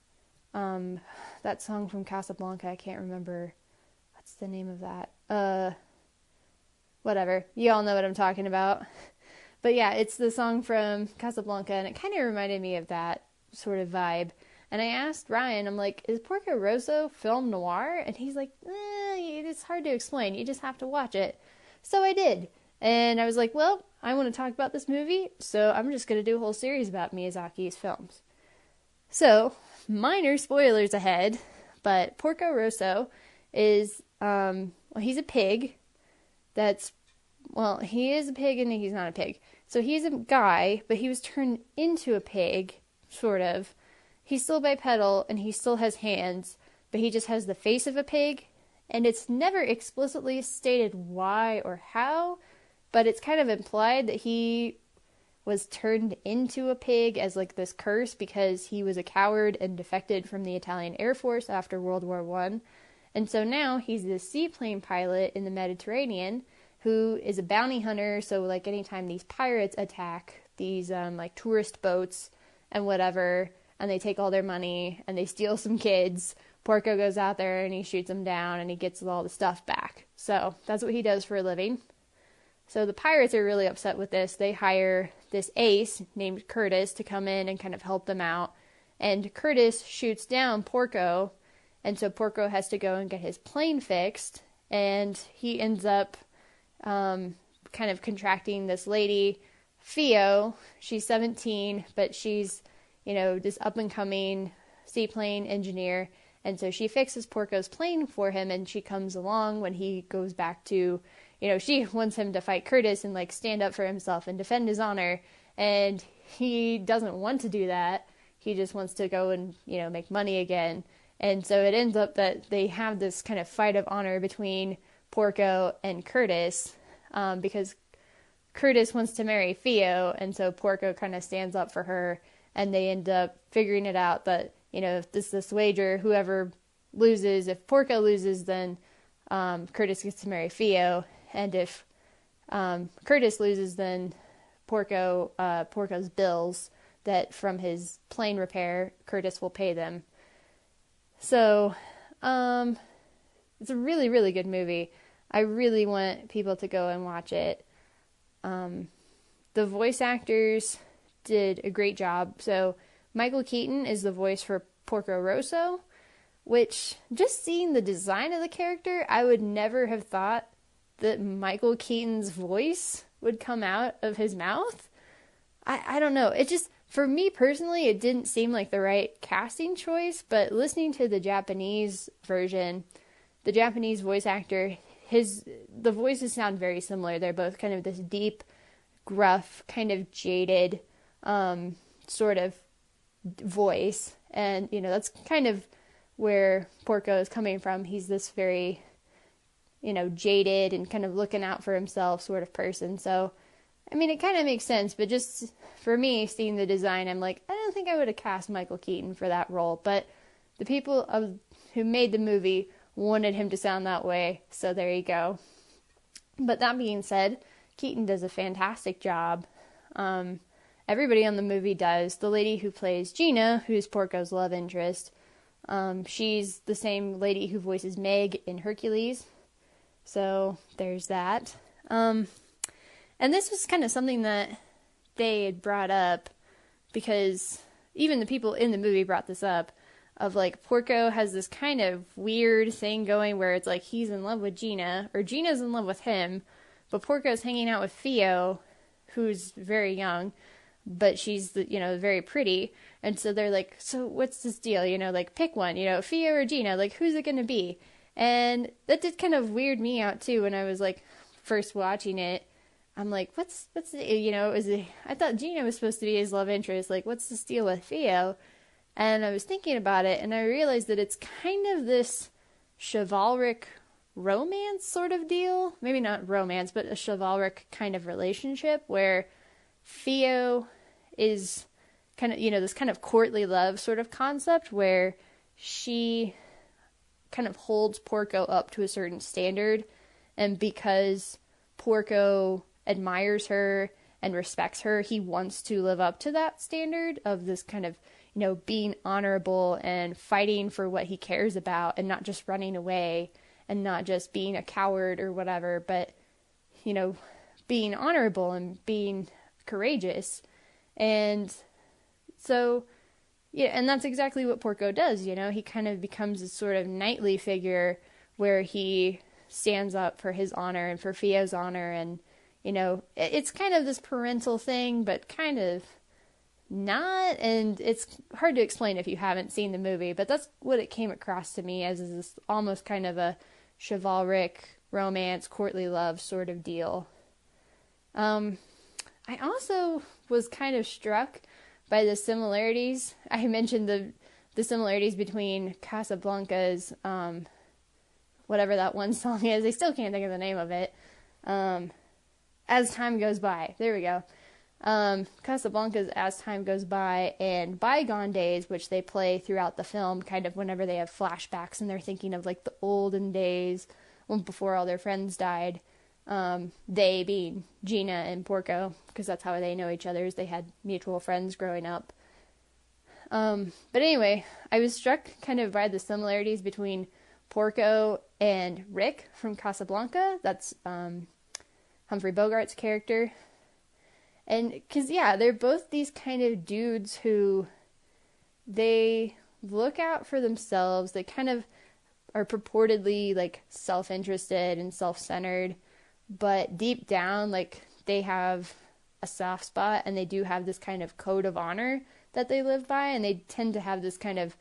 that song from Casablanca. I can't remember. What's the name of that? Whatever. You all know what I'm talking about. But yeah, it's the song from Casablanca, and it kind of reminded me of that sort of vibe. And I asked Ryan, I'm like, is Porco Rosso film noir? And he's like, it's hard to explain. You just have to watch it. So I did. And I was like, well, I want to talk about this movie, so I'm just going to do a whole series about Miyazaki's films. So, minor spoilers ahead, but Porco Rosso is, he's a pig he is a pig and he's not a pig. So he's a guy, but he was turned into a pig, sort of. He's still bipedal and he still has hands, but he just has the face of a pig, and it's never explicitly stated why or how, but it's kind of implied that he was turned into a pig as like this curse because he was a coward and defected from the Italian Air Force after World War I. And so now he's this seaplane pilot in the Mediterranean who is a bounty hunter. So like anytime these pirates attack these like tourist boats and whatever, and they take all their money and they steal some kids, Porco goes out there and he shoots them down and he gets all the stuff back. So that's what he does for a living. So the pirates are really upset with this. They hire this ace named Curtis to come in and kind of help them out. And Curtis shoots down Porco and so Porco has to go and get his plane fixed, and he ends up kind of contracting this lady, Fio. She's 17, but she's, this up-and-coming seaplane engineer, and so she fixes Porco's plane for him, and she comes along when he goes back to, she wants him to fight Curtis and, stand up for himself and defend his honor, and he doesn't want to do that. He just wants to go and, make money again. And so it ends up that they have this kind of fight of honor between Porco and Curtis, because Curtis wants to marry Fio, and so Porco kind of stands up for her, and they end up figuring it out that, if this wager, whoever loses, if Porco loses, then Curtis gets to marry Fio, and if Curtis loses, then Porco's bills that from his plane repair, Curtis will pay them. So, it's a really, really good movie. I really want people to go and watch it. The voice actors did a great job. So, Michael Keaton is the voice for Porco Rosso, which, just seeing the design of the character, I would never have thought that Michael Keaton's voice would come out of his mouth. I don't know. It just, for me personally, it didn't seem like the right casting choice, but listening to the Japanese version, the Japanese voice actor, the voices sound very similar. They're both kind of this deep, gruff, kind of jaded sort of voice. And, that's kind of where Porco is coming from. He's this very, jaded and kind of looking out for himself sort of person. So, it kind of makes sense, but just for me, seeing the design, I'm like, I don't think I would have cast Michael Keaton for that role. But the people who made the movie wanted him to sound that way, so there you go. But that being said, Keaton does a fantastic job. Everybody on the movie does. The lady who plays Gina, who's Porco's love interest, she's the same lady who voices Meg in Hercules. So there's that. And this was kind of something that they had brought up, because even the people in the movie brought this up, of Porco has this kind of weird thing going where it's he's in love with Gina, or Gina's in love with him, but Porco's hanging out with Fio, who's very young, but she's, very pretty, and so they're so what's this deal, pick one, Fio or Gina, who's it gonna be? And that did kind of weird me out too when I was first watching it. I'm what's I thought Gina was supposed to be his love interest. What's this deal with Fio? And I was thinking about it, and I realized that it's kind of this chivalric romance sort of deal. Maybe not romance, but a chivalric kind of relationship where Fio is kind of, this kind of courtly love sort of concept where she kind of holds Porco up to a certain standard, and because Porco admires her and respects her, he wants to live up to that standard of this kind of, being honorable and fighting for what he cares about, and not just running away and not just being a coward or whatever, but, being honorable and being courageous. And so, and that's exactly what Porco does, he kind of becomes this sort of knightly figure where he stands up for his honor and for Fio's honor, and it's kind of this parental thing, but kind of not, and it's hard to explain if you haven't seen the movie, but that's what it came across to me as, is this almost kind of a chivalric romance, courtly love sort of deal. I also was kind of struck by the similarities. I mentioned the similarities between Casablanca's, whatever that one song is, I still can't think of the name of it, As Time Goes By. There we go. Casablanca's As Time Goes By and Bygone Days, which they play throughout the film, kind of whenever they have flashbacks and they're thinking of the olden days before all their friends died. They being Gina and Porco, because that's how they know each other, is they had mutual friends growing up. But anyway, I was struck kind of by the similarities between Porco and Rick from Casablanca. That's Humphrey Bogart's character. And because, they're both these kind of dudes who they look out for themselves. They kind of are purportedly like self-interested and self-centered, but deep down, like, they have a soft spot, and they do have this kind of code of honor that they live by, and they tend to have this kind of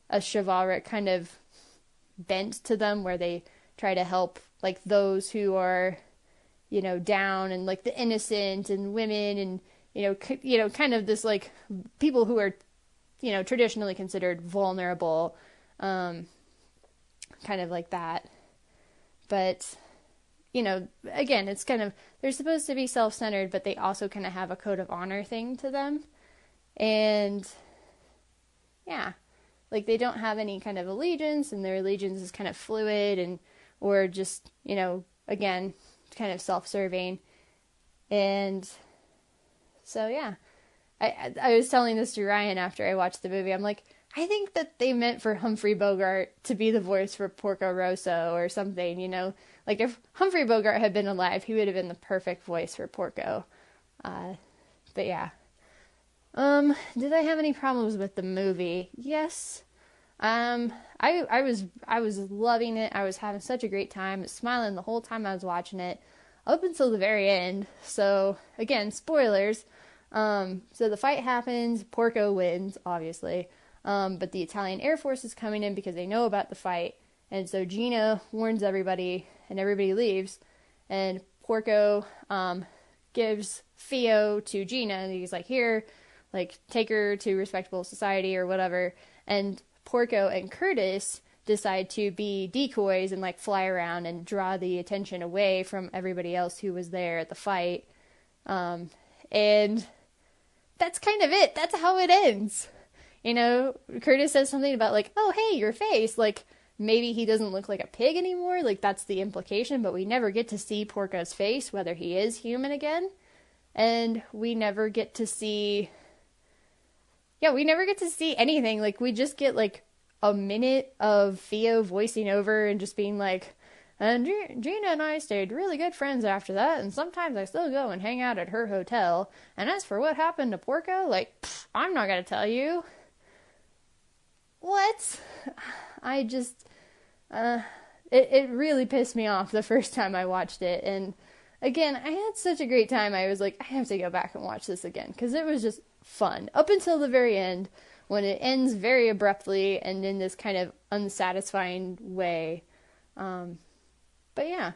a chivalric kind of bent to them, where they try to help like those who are, you know, down, and like the innocent and women, and you know, kind of this like people who are, you know, traditionally considered vulnerable, kind of like that. But, you know, again, it's kind of, they're supposed to be self-centered, but they also kind of have a code of honor thing to them. And yeah, like, they don't have any kind of allegiance, and their allegiance is kind of fluid, and or just, you know, again, kind of self-serving. And so yeah, I was telling this to Ryan after I watched the movie. I'm like, I think that they meant for Humphrey Bogart to be the voice for Porco Rosso or something, you know? Like, if Humphrey Bogart had been alive, he would have been the perfect voice for Porco. But yeah. Did I have any problems with the movie? Yes. I was loving it. I was having such a great time, smiling the whole time I was watching it, up until the very end. So, again, spoilers. So the fight happens, Porco wins, obviously. But the Italian Air Force is coming in because they know about the fight. And so Gina warns everybody, and everybody leaves. And Porco, gives Theo to Gina, and he's like, here, like, take her to respectable society or whatever. And Porco and Curtis decide to be decoys and, like, fly around and draw the attention away from everybody else who was there at the fight. And that's kind of it. That's how it ends. You know, Curtis says something about, like, oh, hey, your face. Like, maybe he doesn't look like a pig anymore. Like, that's the implication. But we never get to see Porco's face, whether he is human again. And we never get to see... Yeah, we never get to see anything. Like, we just get, like, a minute of Theo voicing over and just being like, and Gina and I stayed really good friends after that, and sometimes I still go and hang out at her hotel. And as for what happened to Porco, like, I'm not going to tell you. What? I just, it really pissed me off the first time I watched it. And again, I had such a great time. I was like, I have to go back and watch this again, because it was just fun up until the very end, when it ends very abruptly and in this kind of unsatisfying way. But yeah,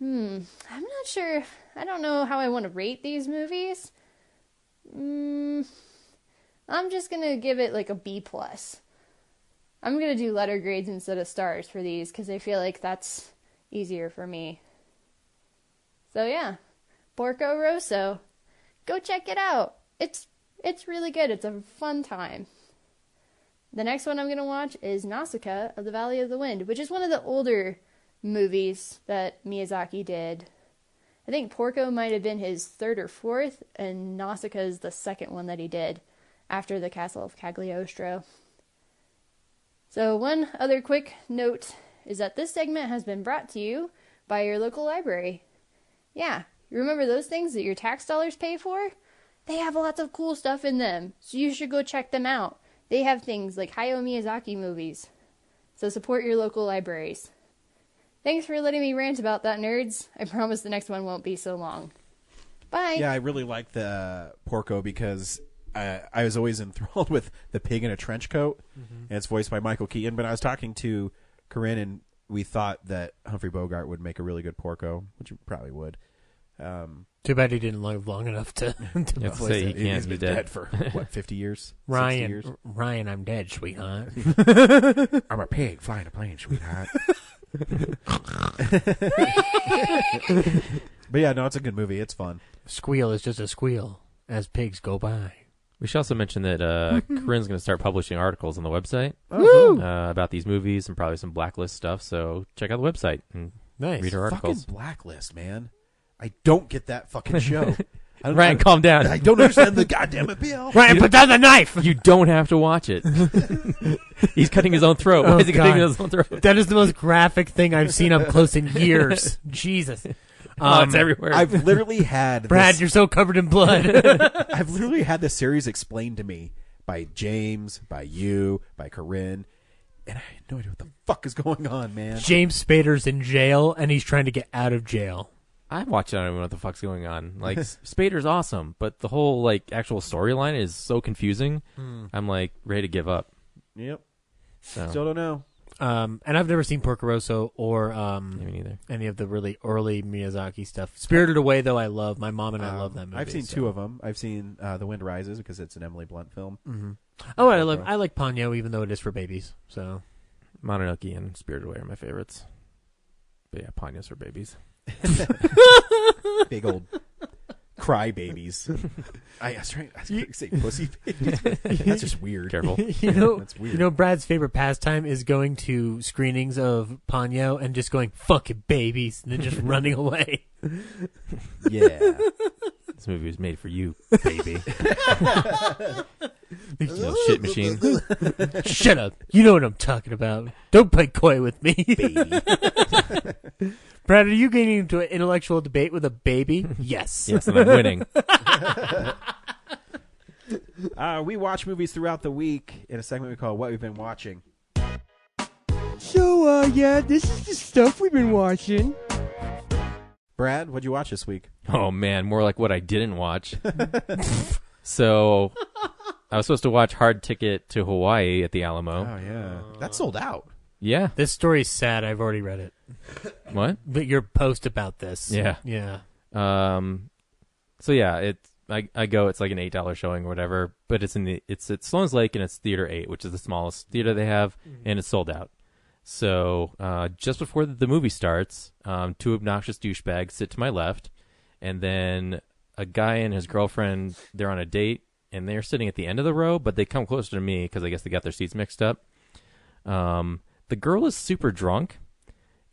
I'm not sure. I don't know how I want to rate these movies. I'm just gonna give it like a B+. I'm gonna do letter grades instead of stars for these, because I feel like that's easier for me. So yeah, Porco Rosso. Go check it out. It's really good. It's a fun time. The next one I'm going to watch is Nausicaa of the Valley of the Wind, which is one of the older movies that Miyazaki did. I think Porco might have been his third or fourth, and Nausicaa is the second one that he did after the Castle of Cagliostro. So one other quick note is that this segment has been brought to you by your local library. Yeah, you remember those things that your tax dollars pay for? They have lots of cool stuff in them, so you should go check them out. They have things like Hayao Miyazaki movies. So support your local libraries. Thanks for letting me rant about that, nerds. I promise the next one won't be so long. Bye. Yeah, I really like the Porco because I was always enthralled with the pig in a trench coat, and it's voiced by Michael Keaton. But I was talking to Corinne, and we thought that Humphrey Bogart would make a really good Porco, which he probably would. Too bad he didn't live long enough to say he can't. He's been dead for, what, 50 years? 60 years? Ryan, I'm dead, sweetheart. I'm a pig flying a plane, sweetheart. But yeah, no, it's a good movie. It's fun. Squeal is just a squeal as pigs go by. We should also mention that Corinne's going to start publishing articles on the website about these movies and probably some Blacklist stuff. So check out the website and read her articles. Fucking Blacklist, man. I don't get that fucking show. Ryan, calm down. I don't understand the goddamn appeal. Ryan, put down the knife! You don't have to watch it. He's cutting his own throat. Why is he cutting his own throat? That is the most graphic thing I've seen up close in years. Jesus. It's everywhere. I've literally had Brad, you're so covered in blood. I've literally had this series explained to me by James, by you, by Corinne, and I had no idea what the fuck is going on, man. James Spader's in jail, and he's trying to get out of jail. I watched it. I don't even know what the fuck's going on. Like, Spader's awesome, but the whole like actual storyline is so confusing. I'm like ready to give up. Yep. So Still don't know. And I've never seen Porco Rosso or me neither. any of the really early Miyazaki stuff. Spirited Away, though, I love. My mom and I love that movie. I've seen two of them. I've seen The Wind Rises because it's an Emily Blunt film. Mm-hmm. Oh, I like Ponyo, even though it is for babies. So Mononoke and Spirited Away are my favorites. But yeah, Ponyo's for babies. Big old cry babies. I was trying to say pussy babies. That's just weird. Careful. That's weird. You know, Brad's favorite pastime is going to screenings of Ponyo and just going, "Fucking babies," and then just running away. Yeah. This movie was made for you, baby. You little shit machine. Shut up. You know what I'm talking about. Don't play coy with me. Baby. Brad, are you getting into an intellectual debate with a baby? Yes. Yes, and I'm winning. We watch movies throughout the week in a segment we call What We've Been Watching. So, yeah, this is the stuff we've been watching. Brad, what'd you watch this week? Oh man, more like what I didn't watch. So I was supposed to watch Hard Ticket to Hawaii at the Alamo. Oh, yeah. That's sold out. Yeah. This story's sad. I've already read it. What? But your post about this. Yeah. Yeah. So yeah, I go. It's like an $8 showing or whatever, but it's at Sloan's Lake and it's Theater 8, which is the smallest theater they have, and it's sold out. So just before the movie starts, two obnoxious douchebags sit to my left, and then a guy and his girlfriend, they're on a date, and they're sitting at the end of the row, but they come closer to me because I guess they got their seats mixed up. The girl is super drunk,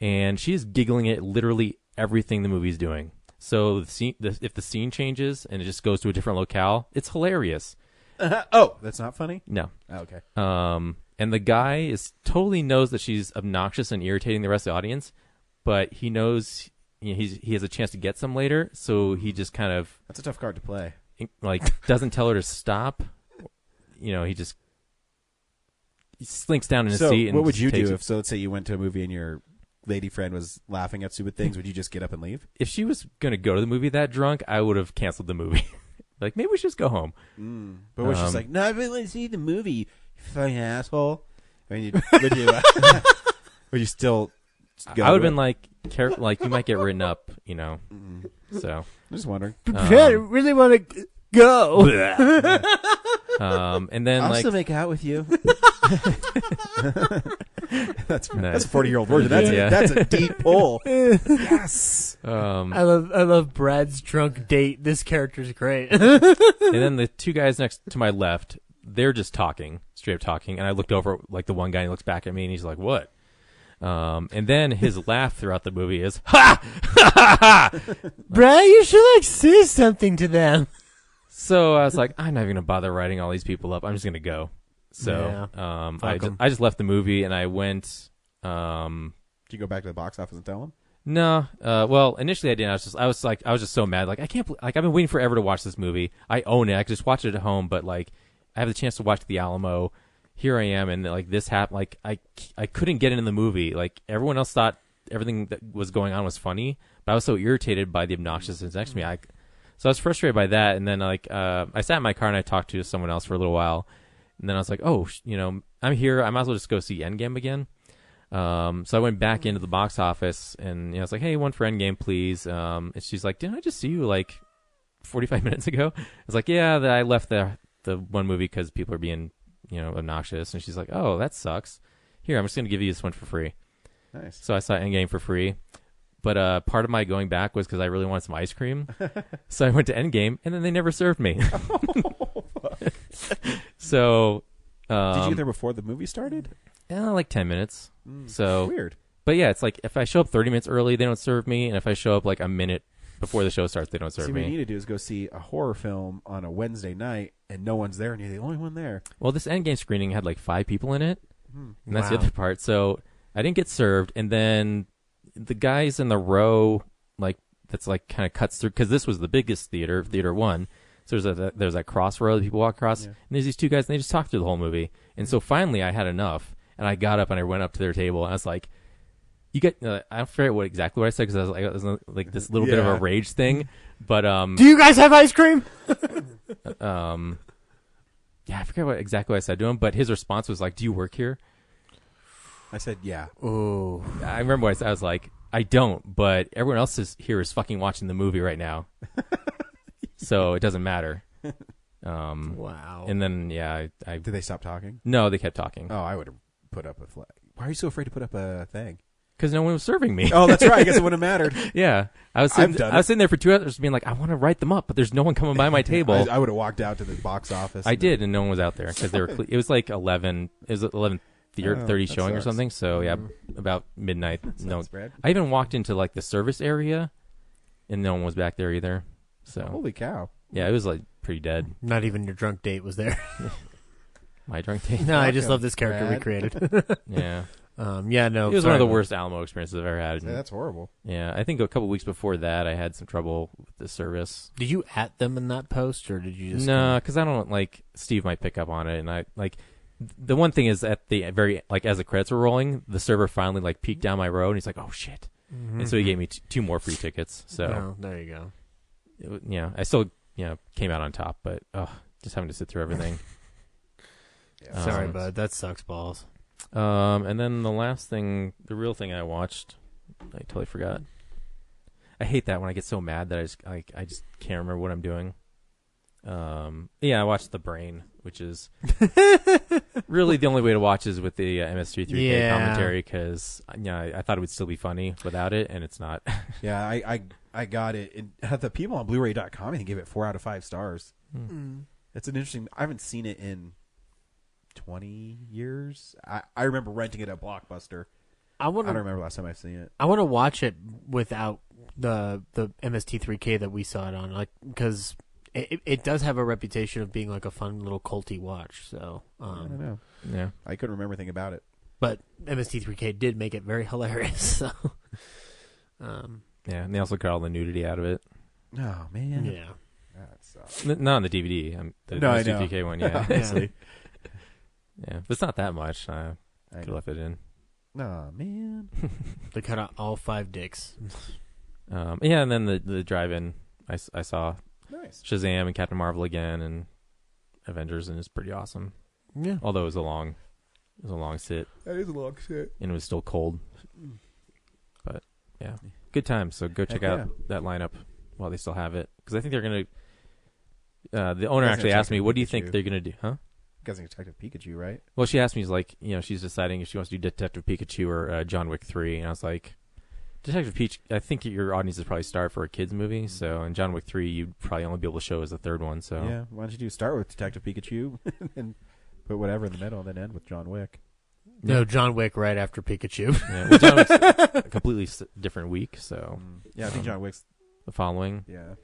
and she is giggling at literally everything the movie's doing. So if the scene changes and it just goes to a different locale, it's hilarious. Oh, that's not funny? No. Oh, okay. And the guy totally knows that she's obnoxious and irritating the rest of the audience, but he knows he has a chance to get some later, so he just kind of... That's a tough card to play. Like, doesn't tell her to stop. He slinks down in his seat. And what would you do if, let's say you went to a movie and your lady friend was laughing at stupid things, would you just get up and leave? If she was going to go to the movie that drunk, I would have canceled the movie. Like, maybe we should just go home. But was she's like, no, I really want to see the movie, you fucking asshole. I mean, would you still go? I would have been like, careful, like, you might get written up, So. I'm just wondering. I really want to go. And then, I'll like, still make out with you. That's Nice. a 40-year-old version. That's a deep pull. Yes. I love Brad's drunk date. This character's great. And then the two guys next to my left, they're just talking, straight up talking. And I looked over, like, the one guy, and he looks back at me, and he's like, what? And then his laugh throughout the movie is, ha! Ha ha ha! Brad, you should, say something to them. So I was like, I'm not even going to bother writing all these people up. I'm just going to go. So I just left the movie, and I went... Did you go back to the box office and tell them? No. Well, initially I didn't. I was just so mad. Like, I can't... I've been waiting forever to watch this movie. I own it. I could just watch it at home, but, like, I have the chance to watch the Alamo. Here I am, and, like, this happened. Like, I couldn't get into the movie. Like, everyone else thought everything that was going on was funny, but I was so irritated by the obnoxiousness next to me. So I was frustrated by that, and then, like, I sat in my car and I talked to someone else for a little while, and then I was like, oh, I'm here. I might as well just go see Endgame again. So I went back into the box office, and I was like, hey, one for Endgame, please. And she's like, didn't I just see you, like, 45 minutes ago? I was like, yeah, I left the one movie because people are being, obnoxious. And she's like, oh, that sucks. Here, I'm just going to give you this one for free. Nice. So I saw Endgame for free. But part of my going back was because I really wanted some ice cream. So I went to Endgame, and then they never served me. So... did you get there before the movie started? Yeah, like 10 minutes. So weird. But yeah, it's like if I show up 30 minutes early, they don't serve me. And if I show up like a minute before the show starts, they don't serve me. What you need to do is go see a horror film on a Wednesday night, and no one's there, and you're the only one there. Well, this Endgame screening had like 5 people in it. And that's the Wow. other part. So I didn't get served. And then the guys in the row, like, that's like kind of cuts through, because this was the biggest theater, Theater 1. So there's that crossroad that people walk across, and there's these two guys, and they just talk through the whole movie. And so finally, I had enough, and I got up and I went up to their table, and I was like, "You get." I forget exactly what I said because I was like this little bit of a rage thing, but Do you guys have ice cream? Yeah, I forget exactly what I said to him, but his response was like, "Do you work here?" I said, yeah. Oh, I remember what I said. I was like, "I don't, but everyone else here is fucking watching the movie right now, so it doesn't matter." wow. And then I Did they stop talking? no, they kept talking Oh, I would have put up a flag. Why are you so afraid to put up a thing? because no one was serving me. Oh, that's right. I guess it wouldn't have mattered. Yeah, I was sitting there for 2 hours being like, I want to write them up, but there's no one coming by my table. I would have walked out to the box office. I did, and no one was out there because they were. It was like 11. It was 11:30 that showing or sucks. something. So yeah, about midnight. No, sucks, Brad. I even walked into like the service area, and no one was back there either. So Holy cow. yeah, it was like pretty dead. Not even your drunk date was there. My drunk date. No, I just love this character we Brad. created. Yeah, Yeah, no. it was one of the sorry. worst Alamo experiences I've ever had. Yeah, that's horrible. Yeah, I think a couple weeks before that, I had some trouble with the service. Did you at them in that post, or did you just? No, because I don't like Steve might pick up on it, and I like the one thing is at the very like as the credits were rolling, the server finally like peeked down my road, and he's like, "Oh shit!" And so he gave me 2 more free tickets. So Oh, there you go. I still came out on top, but just having to sit through everything. Sorry, bud. That sucks balls. And then the last thing, the real thing I watched, I totally forgot. I hate that when I get so mad that I just can't remember what I'm doing. I watched The Brain, which is really the only way to watch is with the MS33K commentary because I thought it would still be funny without it, and it's not. Yeah, I got it. The people on Blu-ray.com, I think, gave it 4 out of 5 stars. It's an interesting. I haven't seen it in 20 years. I remember renting it at Blockbuster. I don't remember last time I've seen it. I want to watch it without the MST3K that we saw it on, like because it does have a reputation of being like a fun little culty watch. So I don't know. Yeah, I couldn't remember anything about it. But MST3K did make it very hilarious. So yeah, and they also got all the nudity out of it. Oh man, yeah, that sucks. Not on the DVD. The No, I know. MST3K one, yeah. Obviously. Yeah, but it's not that much. I could have left it in. Oh man, they cut out all 5 dicks. And then the drive-in, I saw nice. Shazam and Captain Marvel again and Avengers, and it's pretty awesome. Yeah, Although it was a long sit, That is a long shit. and it was still cold. But yeah, good time. So go check out that lineup while they still have it, because I think they're gonna. The owner actually asked me, "What do you think they're gonna do?" Huh? Guessing Detective Pikachu, right? Well, she asked me, she's deciding if she wants to do Detective Pikachu or John Wick 3, and I was like, Detective Peach, I think your audience is probably starved for a kids movie, so and John Wick 3 you'd probably only be able to show as the third one. So Yeah. Why don't you start with Detective Pikachu and put whatever in the middle, and then end with John Wick? no, John Wick right after Pikachu. Yeah, well, John Wick's a completely different week, so Yeah, I think John Wick's. the following. Yeah.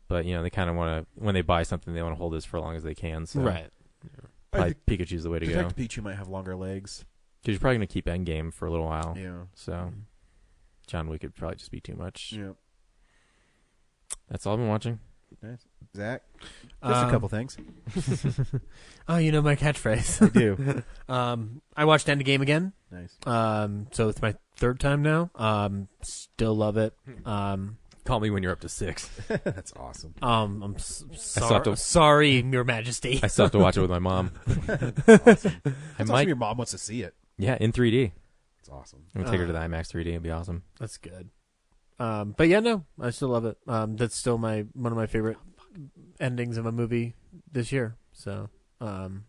But they kind of want to, when they buy something, they want to hold this for as long as they can. So Right. probably Pikachu's the way to go. Detective Pikachu might have longer legs. Because you're probably going to keep Endgame for a little while. Yeah. So John Wick would probably just be too much. Yeah. That's all I've been watching. Nice. Zach, just a couple things. Oh, you know my catchphrase. I do. I watched Endgame again. Nice. So it's my 3rd time now. Still love it. Call me when you're up to 6. That's awesome. I'm still have to- sorry, Your Majesty. I still have to watch it with my mom. That's I awesome. might, Your mom wants to see it. yeah, in 3D. It's awesome. I'm gonna take her to the IMAX 3D. It'd be awesome. That's good. But yeah, no, I still love it. That's still one of my favorite endings of a movie this year. So, I want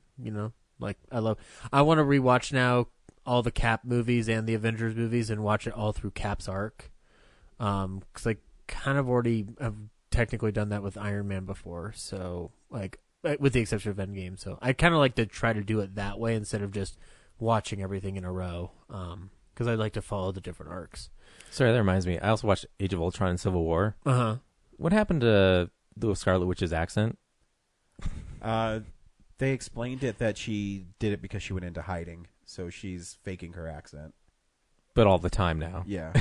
to rewatch now all the Cap movies and the Avengers movies and watch it all through Cap's arc. 'Cause I kind of already have technically done that with Iron Man before. So, with the exception of Endgame. So I kind of like to try to do it that way instead of just watching everything in a row. 'Cause I like to follow the different arcs. Sorry, that reminds me. I also watched Age of Ultron and Civil War. Uh-huh. What happened to the Scarlet Witch's accent? They explained it that she did it because she went into hiding, so she's faking her accent. But all the time now. Yeah.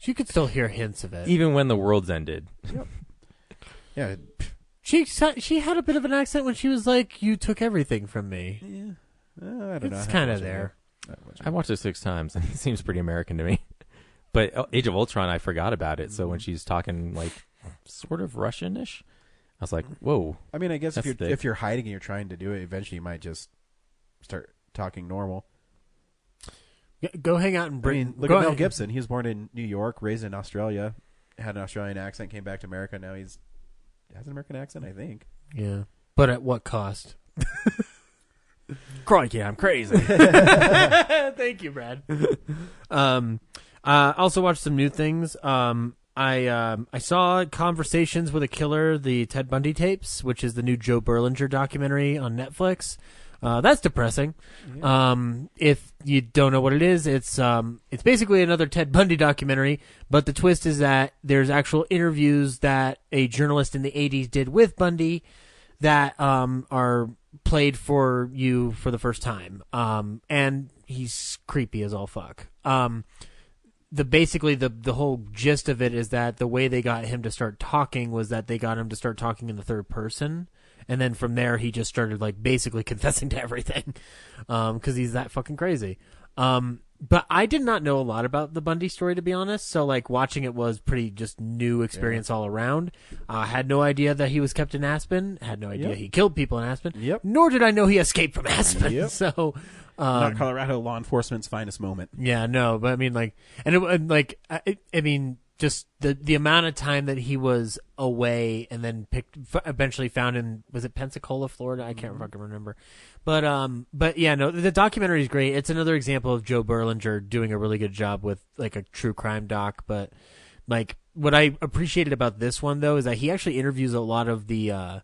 You could still hear hints of it. Even when the world's ended. Yeah. She had a bit of an accent when she was like, "You took everything from me." Yeah, I don't know. It's kind of there. I watched it 6 times, and it seems pretty American to me. But Age of Ultron, I forgot about it. So when she's talking like sort of Russian-ish, I was like, "Whoa!" I mean, I guess That's if you're hiding and you're trying to do it, eventually you might just start talking normal. Go hang out and bring. I mean, look at Mel Gibson. He was born in New York, raised in Australia, had an Australian accent, came back to America. Now has an American accent, I think. Yeah, but at what cost? Crikey, I'm crazy. Thank you, Brad. Also watched some new things. I saw Conversations with a Killer, the Ted Bundy tapes, which is the new Joe Berlinger documentary on Netflix. That's depressing. Yeah. If you don't know what it is, it's basically another Ted Bundy documentary, but the twist is that there's actual interviews that a journalist in the 80s did with Bundy that are played for you for the first time. And he's creepy as all fuck. Basically the whole gist of it is that the way they got him to start talking was that they got him to start talking in the third person. And then from there, he just started like basically confessing to everything, because he's that fucking crazy. But I did not know a lot about the Bundy story, to be honest. So like watching it was pretty just new experience all around. I had no idea that he was kept in Aspen. Had no idea he killed people in Aspen. Yep. Nor did I know he escaped from Aspen. Yep. So not Colorado law enforcement's finest moment. Yeah, no, but I mean like, I mean. Just the amount of time that he was away and then eventually found in, was it Pensacola, Florida? I can't fucking remember. But yeah, no, the documentary is great. It's another example of Joe Berlinger doing a really good job with like a true crime doc. But like what I appreciated about this one though is that he actually interviews a lot of the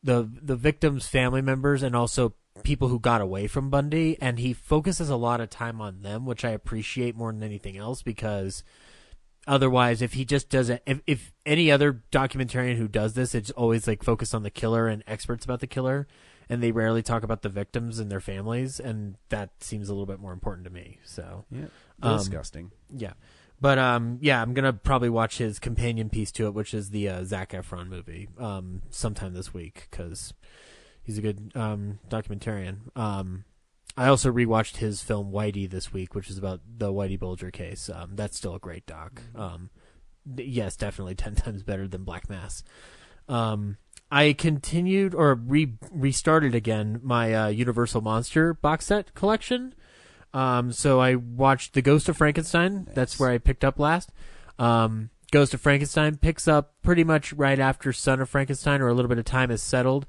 victims' family members and also people who got away from Bundy, and he focuses a lot of time on them, which I appreciate more than anything else, because otherwise, if he just does it, if any other documentarian who does this, it's always like focused on the killer and experts about the killer, and they rarely talk about the victims and their families, and that seems a little bit more important to me. So yeah, disgusting. Yeah, but yeah, I'm gonna probably watch his companion piece to it, which is the Zac Efron movie, sometime this week, because he's a good documentarian. I also rewatched his film Whitey this week, which is about the Whitey Bulger case. That's still a great doc. Yes, definitely 10 times better than Black Mass. I continued or restarted again my Universal Monster box set collection. So I watched The Ghost of Frankenstein. Nice. That's where I picked up last. Ghost of Frankenstein picks up pretty much right after Son of Frankenstein, or a little bit of time is settled.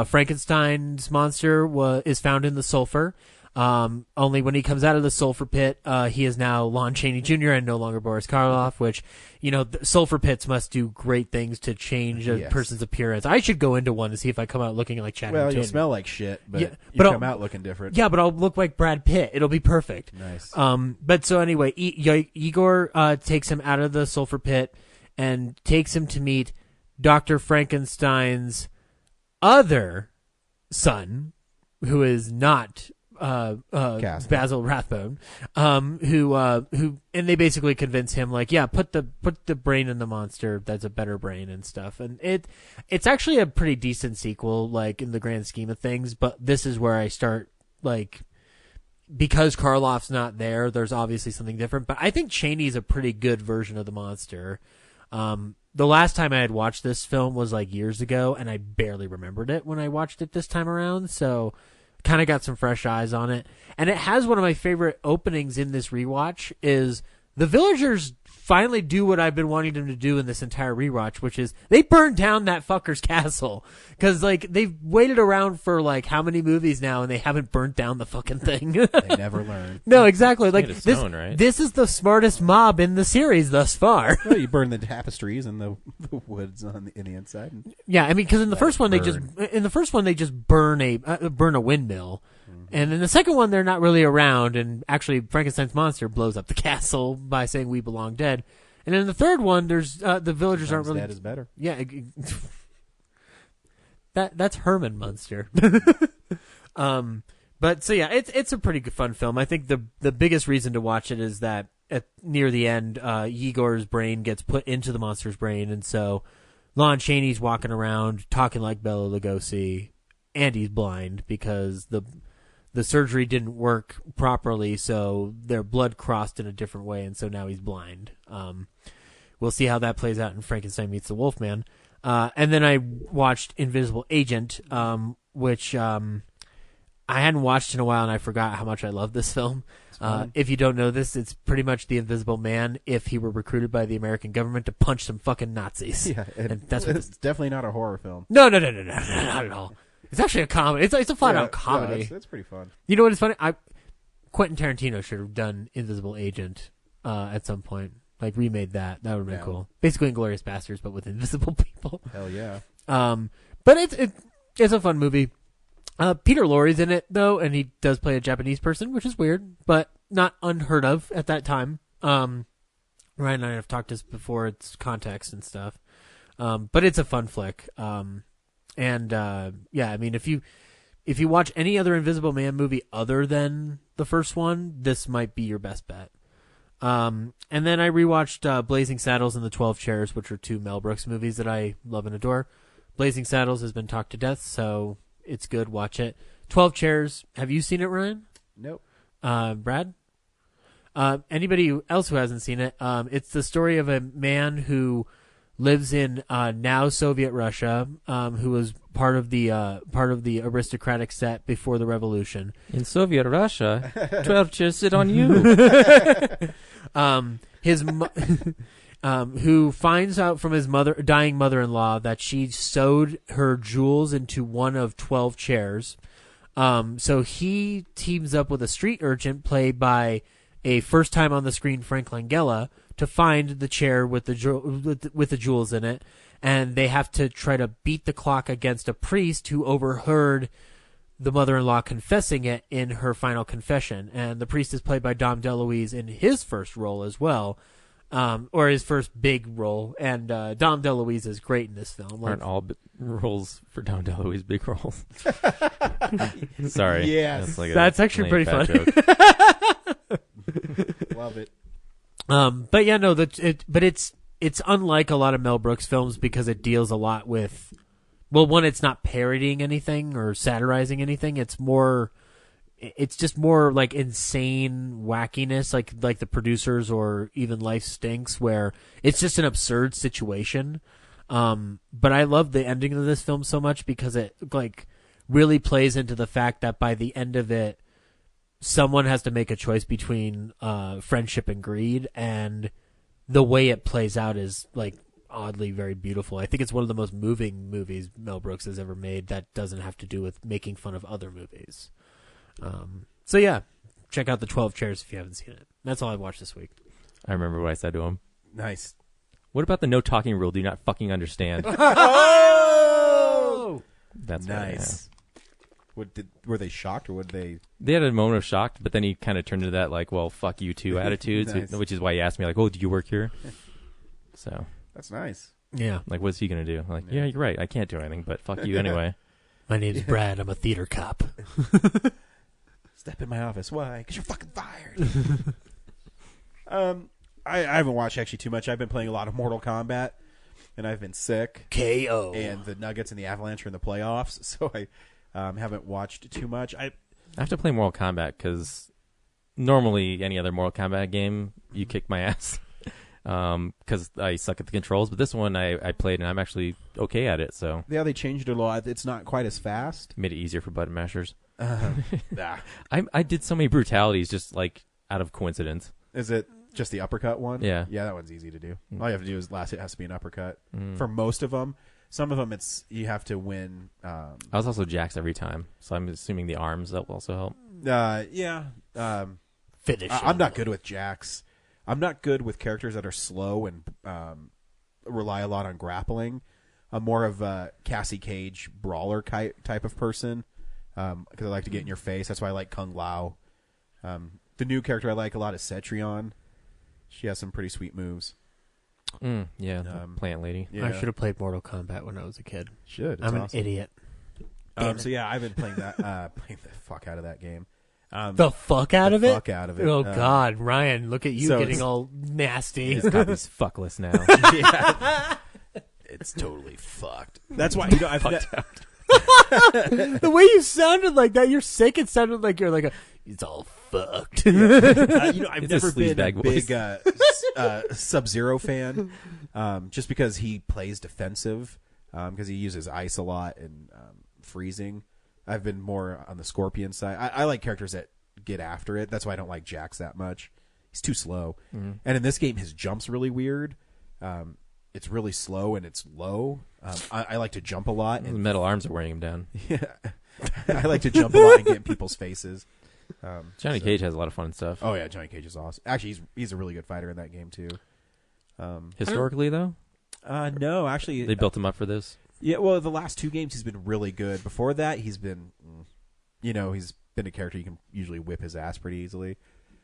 Frankenstein's monster is found in the sulfur. Only when he comes out of the sulfur pit, he is now Lon Chaney Jr. and no longer Boris Karloff, which, you know, sulfur pits must do great things to change a person's appearance. I should go into one to see if I come out looking like Channing Tatum. Well, you'll smell like shit, but you come out looking different. Yeah, but I'll look like Brad Pitt. It'll be perfect. Nice. But so anyway, Igor takes him out of the sulfur pit and takes him to meet Dr. Frankenstein's other son, who is not Basil Rathbone, who and they basically convince him, like, yeah, put the brain in the monster. That's a better brain and stuff. And it's actually a pretty decent sequel, like in the grand scheme of things. But this is where I start, like, because Karloff's not there, there's obviously something different. But I think Chaney's a pretty good version of the monster. The last time I had watched this film was like years ago, and I barely remembered it when I watched it this time around. So kind of got some fresh eyes on it. And it has one of my favorite openings in this rewatch is the villagers finally do what I've been wanting them to do in this entire rewatch, which is they burn down that fucker's castle. Because, like, they've waited around for, like, how many movies now, and they haven't burnt down the fucking thing. They never learn. No, exactly. Like, right? This is the smartest mob in the series thus far. Well, you burn the tapestries and the woods in the inside. Yeah, I mean, because in the first one they just burn a windmill. And in the second one, they're not really around, and actually Frankenstein's monster blows up the castle by saying "We belong dead." And in the third one, there's the villagers aren't really dead is better. Yeah, that's Herman Munster. But so yeah, it's a pretty good fun film. I think the biggest reason to watch it is that near the end, Igor's brain gets put into the monster's brain, and so Lon Chaney's walking around talking like Bela Lugosi, and he's blind because the surgery didn't work properly, so their blood crossed in a different way, and so now he's blind. We'll see how that plays out in Frankenstein Meets the Wolfman. And then I watched Invisible Agent, which I hadn't watched in a while, and I forgot how much I love this film. If you don't know this, it's pretty much the Invisible Man if he were recruited by the American government to punch some fucking Nazis. Yeah, and that's what it's definitely not a horror film. No, not at all. It's actually a comedy. It's a flat-out comedy. Yeah, it's pretty fun. You know what is funny? Quentin Tarantino should have done Invisible Agent at some point. Like, remade that. That would have been cool. Basically Inglourious Basterds, but with invisible people. Hell yeah. But it's a fun movie. Peter Lorre's in it, though, and he does play a Japanese person, which is weird, but not unheard of at that time. Ryan and I have talked this before. It's context and stuff. But it's a fun flick. Yeah, I mean, if you watch any other Invisible Man movie other than the first one, this might be your best bet. And then I rewatched Blazing Saddles and The 12 Chairs, which are two Mel Brooks movies that I love and adore. Blazing Saddles has been talked to death, so it's good. Watch it. 12 Chairs. Have you seen it, Ryan? Nope. Brad? Anybody else who hasn't seen it? It's the story of a man who lives in now Soviet Russia, who was part of the aristocratic set before the revolution. In Soviet Russia, 12 chairs sit on you. Who finds out from his dying mother-in-law that she sewed her jewels into one of 12 chairs. So he teams up with a street urchin played by a first time on the screen Frank Langella to find the chair with the jewels in it, and they have to try to beat the clock against a priest who overheard the mother-in-law confessing it in her final confession. And the priest is played by Dom DeLuise in his first role as well, or his first big role. And Dom DeLuise is great in this film. Aren't all roles for Dom DeLuise big roles? Sorry. Yes. That's actually pretty funny. Love it. But yeah, no, but it's unlike a lot of Mel Brooks films because it deals a lot with, well, one, it's not parodying anything or satirizing anything. It's just more like insane wackiness, like The Producers or even Life Stinks, where it's just an absurd situation. But I love the ending of this film so much because it like really plays into the fact that by the end of it, someone has to make a choice between friendship and greed, and the way it plays out is like oddly very beautiful. I think it's one of the most moving movies Mel Brooks has ever made that doesn't have to do with making fun of other movies. So yeah, check out The 12 Chairs if you haven't seen it. That's all I watched this week. I remember what I said to him. Nice. What about the no talking rule? Do you not fucking understand? Oh! That's nice. Were they shocked, or would they? They had a moment of shock, but then he kind of turned into that like, "Well, fuck you too" attitude, Nice. which is why he asked me like, "Oh, do you work here?" So that's nice. Yeah. Like, what's he gonna do? I'm like, yeah, you're right. I can't do anything, but fuck you anyway. My name's Brad. I'm a theater cop. Step in my office. Why? Because you're fucking fired. I haven't watched actually too much. I've been playing a lot of Mortal Kombat, and I've been sick. KO. And the Nuggets and the Avalanche are in the playoffs, so I haven't watched too much. I have to play Mortal Kombat because normally any other Mortal Kombat game, you kick my ass because I suck at the controls. But this one I played, and I'm actually okay at it. So yeah, they changed it a lot. It's not quite as fast. Made it easier for button mashers. Nah. I did so many brutalities just like out of coincidence. Is it just the uppercut one? Yeah. Yeah, that one's easy to do. All you have to do is last hit has to be an uppercut. For most of them. Some of them it's you have to win. I was also jaxed every time, so I'm assuming the arms that will also help. Yeah. Finish. I'm not good with jax. I'm not good with characters that are slow and rely a lot on grappling. I'm more of a Cassie Cage brawler type of person because I like to get in your face. That's why I like Kung Lao. The new character I like a lot is Cetrion. She has some pretty sweet moves. Yeah, plant lady. Yeah. I should have played Mortal Kombat when I was a kid. Should. I'm awesome. an idiot. So yeah, I've been playing that. Playing the fuck out of that game. The fuck out of it? Fuck out of it. Oh God, Ryan, look at you so getting all nasty. His copy's fuckless now. Yeah. it's totally fucked. That's why I've The way you sounded like that, you're sick. It sounded like you're like it's all fucked. I've It's never a been a sleazebag voice. big Sub-Zero fan, just because he plays defensive, because he uses ice a lot and freezing. I've been more on the Scorpion side. I like characters that get after it. That's why I don't like Jax that much. He's too slow. Mm-hmm. And in this game, his jump's really weird. It's really slow and it's low. I like to jump a lot. The And metal arms are wearing him down. yeah, I like to jump a lot and get in people's faces. Johnny Cage has a lot of fun stuff. Oh yeah, Johnny Cage is awesome. Actually, he's a really good fighter in that game too. Historically, though, No, actually, they built him up for this. yeah. Well, the last 2 games he's been really good. Before that, he's been, he's been a character you can usually whip his ass pretty easily.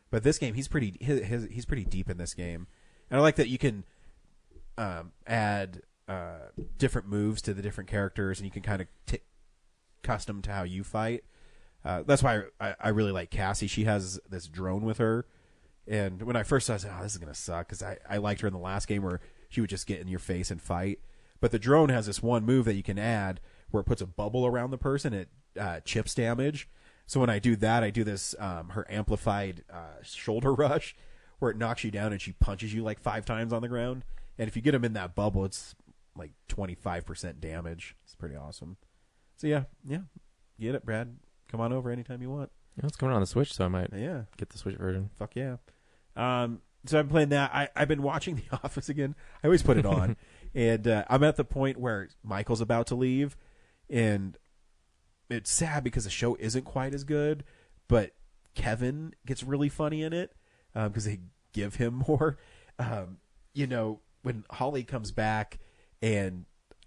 But this game, he's pretty he's pretty deep in this game, and I like that you can add different moves to the different characters, and you can kind of custom to how you fight. That's why I really like Cassie. She has this drone with her, and when I first saw it, I said, this is going to suck, because I liked her in the last game where she would just get in your face and fight. But the drone has this one move that you can add where it puts a bubble around the person. It chips damage. So when I do that, I do this her amplified shoulder rush, where it knocks you down and she punches you like 5 times on the ground. And if you get him in that bubble, it's like 25% damage. It's pretty awesome. So yeah, get it, Brad. Come on over anytime you want. Yeah, it's coming on the Switch, so I might Yeah, get the Switch version. fuck yeah. So I'm playing that. I've been watching The Office again. I always put it on, and I'm at the point where Michael's about to leave, and it's sad because the show isn't quite as good, but Kevin gets really funny in it because they give him more. When Holly comes back and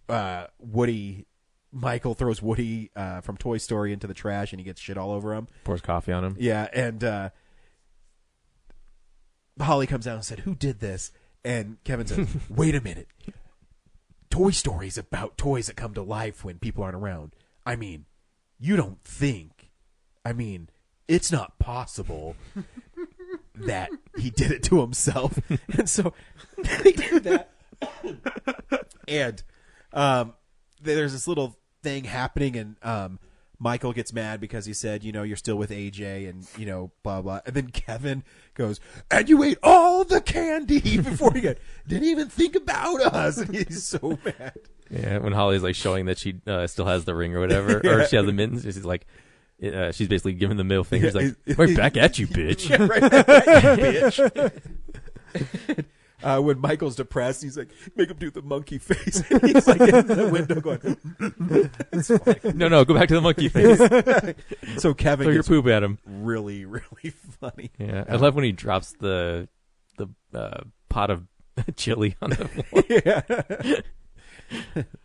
Michael throws Woody from Toy Story into the trash and he gets shit all over him. Pours coffee on him. Yeah, and Holly comes out and said, "Who did this?" And Kevin says, "Wait a minute. Toy Story's about toys that come to life when people aren't around. I mean, you don't think. I mean, it's not possible that he did it to himself." And so they do that. And there's this little thing happening, and Michael gets mad because he said, you're still with AJ, and blah blah. And then Kevin goes, "And you ate all the candy before you didn't even think about us." And he's so mad. Yeah, when Holly's like showing that she still has the ring or whatever, or she has the mittens, she's like, she's basically giving the middle finger. She's like, "Right back at you, bitch." Yeah, right back at you, bitch. When Michael's depressed, he's like, make him do the monkey face. And he's like in the window going, "It's funny." No, go back to the monkey face. So Kevin Throw your gets poop at him. really, really funny. Yeah, I love when he drops the pot of chili on the floor.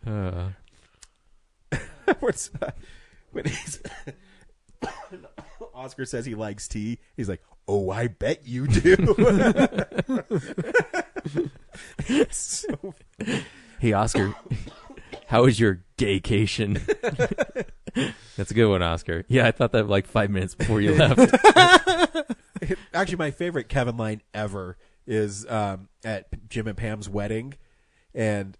Yeah. When he's Oscar says he likes tea, he's like, "Oh, I bet you do." So Hey, Oscar, how was your gaycation? That's a good one, Oscar. Yeah, I thought that like 5 minutes before you left. actually, my favorite Kevin line ever is at Jim and Pam's wedding, and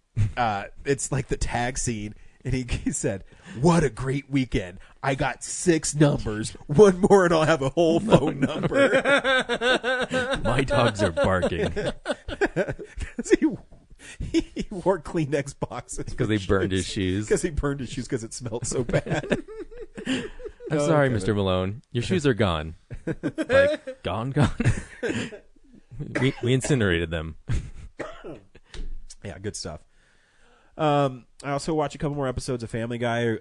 it's like the tag scene. And he said, "What a great weekend. I got 6 numbers. One more and I'll have a whole phone number." My dogs are barking. Because he wore Kleenex boxes. Because they burned his shoes. Because he burned his shoes because it smelled so bad. I'm sorry, Mr. Malone. Your shoes are gone. Like, gone? We incinerated them. Yeah, good stuff. I also watch a couple more episodes of Family Guy.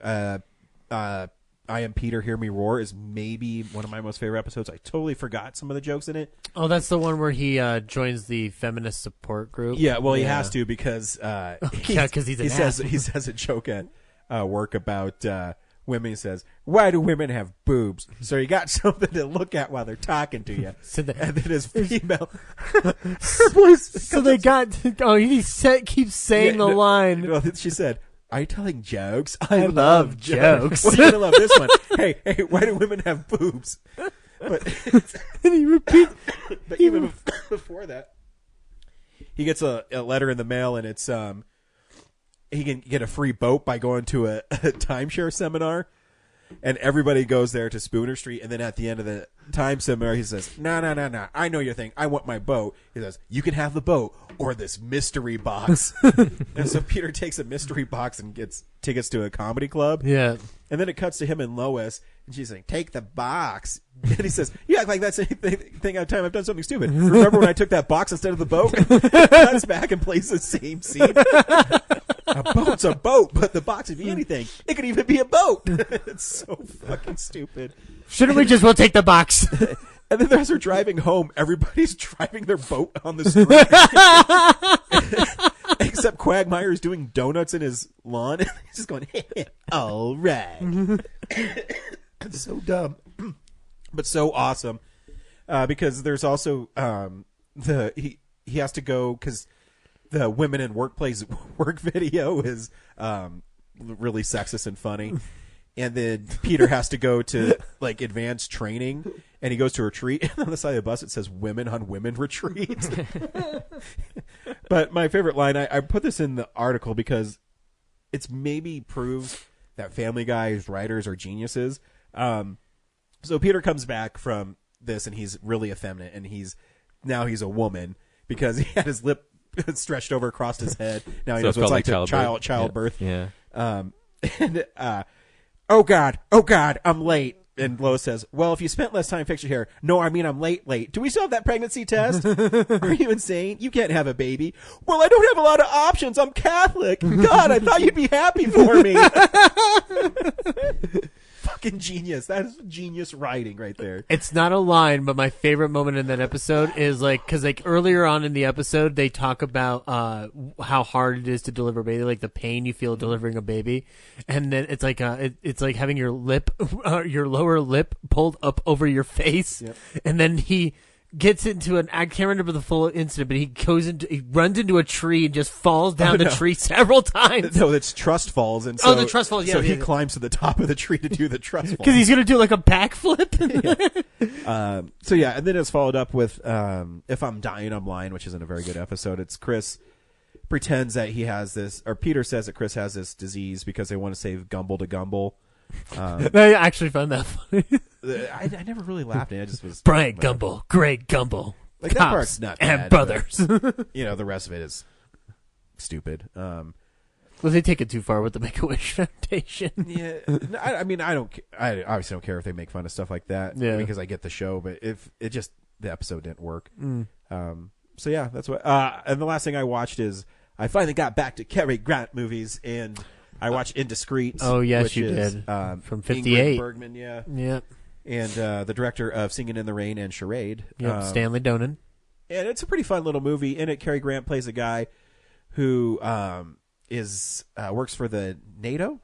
I Am Peter, Hear Me Roar is maybe one of my most favorite episodes. I totally forgot some of the jokes in it. Oh, that's the one where he joins the feminist support group. Yeah, well, he has to because because he's an ass. He says a joke at work about women. He says, "Why do women have boobs?" So you got something to look at while they're talking to you. So and then his female. So they got. Oh, he keeps saying the line. Well, she said, "Are you telling jokes? I love jokes." Well, you're gonna love this one. Hey, why do women have boobs? But and he repeats. But even before that, he gets a letter in the mail, and it's he can get a free boat by going to a timeshare seminar. And everybody goes there to Spooner Street, and then at the end of the time seminar, he says, No, I know your thing. I want my boat. He says, you can have the boat or this mystery box. And so Peter takes a mystery box and gets tickets to a comedy club. Yeah. And then it cuts to him and Lois, and she's like, take the box. And he says, you act like that's anything I've done something stupid. Remember when I took that box instead of the boat? Cuts back and plays the same scene. A boat's a boat, but the box could be anything. It could even be a boat. It's so fucking stupid. Shouldn't we just take the box? And then as they're driving home, everybody's driving their boat on the street. Except Quagmire's doing donuts in his lawn. He's just going, all right. It's so dumb. But so awesome. Because there's also he has to go because the women in workplace work video is really sexist and funny. And then Peter has to go to like advanced training, and he goes to a retreat. And on the side of the bus, it says "Women on Women Retreat." But my favorite line, I put this in the article because it's maybe proves that Family Guy's writers are geniuses. So Peter comes back from this, and he's really effeminate, and he's a woman because he had his lip stretched over across his head. Now he knows what it's like to childbirth. Yeah. And oh God, I'm late. And Lois says, well, if you spent less time fixing your hair. No, I mean, I'm late. Do we still have that pregnancy test? Are you insane? You can't have a baby. Well, I don't have a lot of options. I'm Catholic. God, I thought you'd be happy for me. Fucking genius. That is genius writing right there. It's not a line, but my favorite moment in that episode is because earlier on in the episode they talk about how hard it is to deliver a baby, like the pain you feel delivering a baby, and then it's like it's like having your lip, your lower lip pulled up over your face, and then he gets into I can't remember the full incident, but he runs into a tree and just falls down the tree several times. No, it's trust falls. And so, the trust falls, yeah. So he climbs to the top of the tree to do the trust fall. Because he's going to do like a backflip. So yeah, and then it's followed up with If I'm Dying, I'm Lying, which isn't a very good episode. It's Chris pretends that he has this, or Peter says that Chris has this disease because they want to save Gumble to Gumble. I actually found that funny. I never really laughed. I just was Brian Gumble, Greg Gumble, like that part's not bad, and brothers. But, the rest of it is stupid. Well, they take it too far with the Make-A-Wish Foundation. Yeah, I mean, I obviously don't care if they make fun of stuff like that. Yeah, because I get the show, but if it just the episode didn't work. So yeah, that's what. And the last thing I watched is I finally got back to Cary Grant movies and. I watched Indiscreet. Oh, yes, which you is, did. From 58. Ingrid Bergman, yeah. Yeah. And the director of Singing in the Rain and Charade. Yep, Stanley Donen. And it's a pretty fun little movie. In it, Cary Grant plays a guy who works for NATO,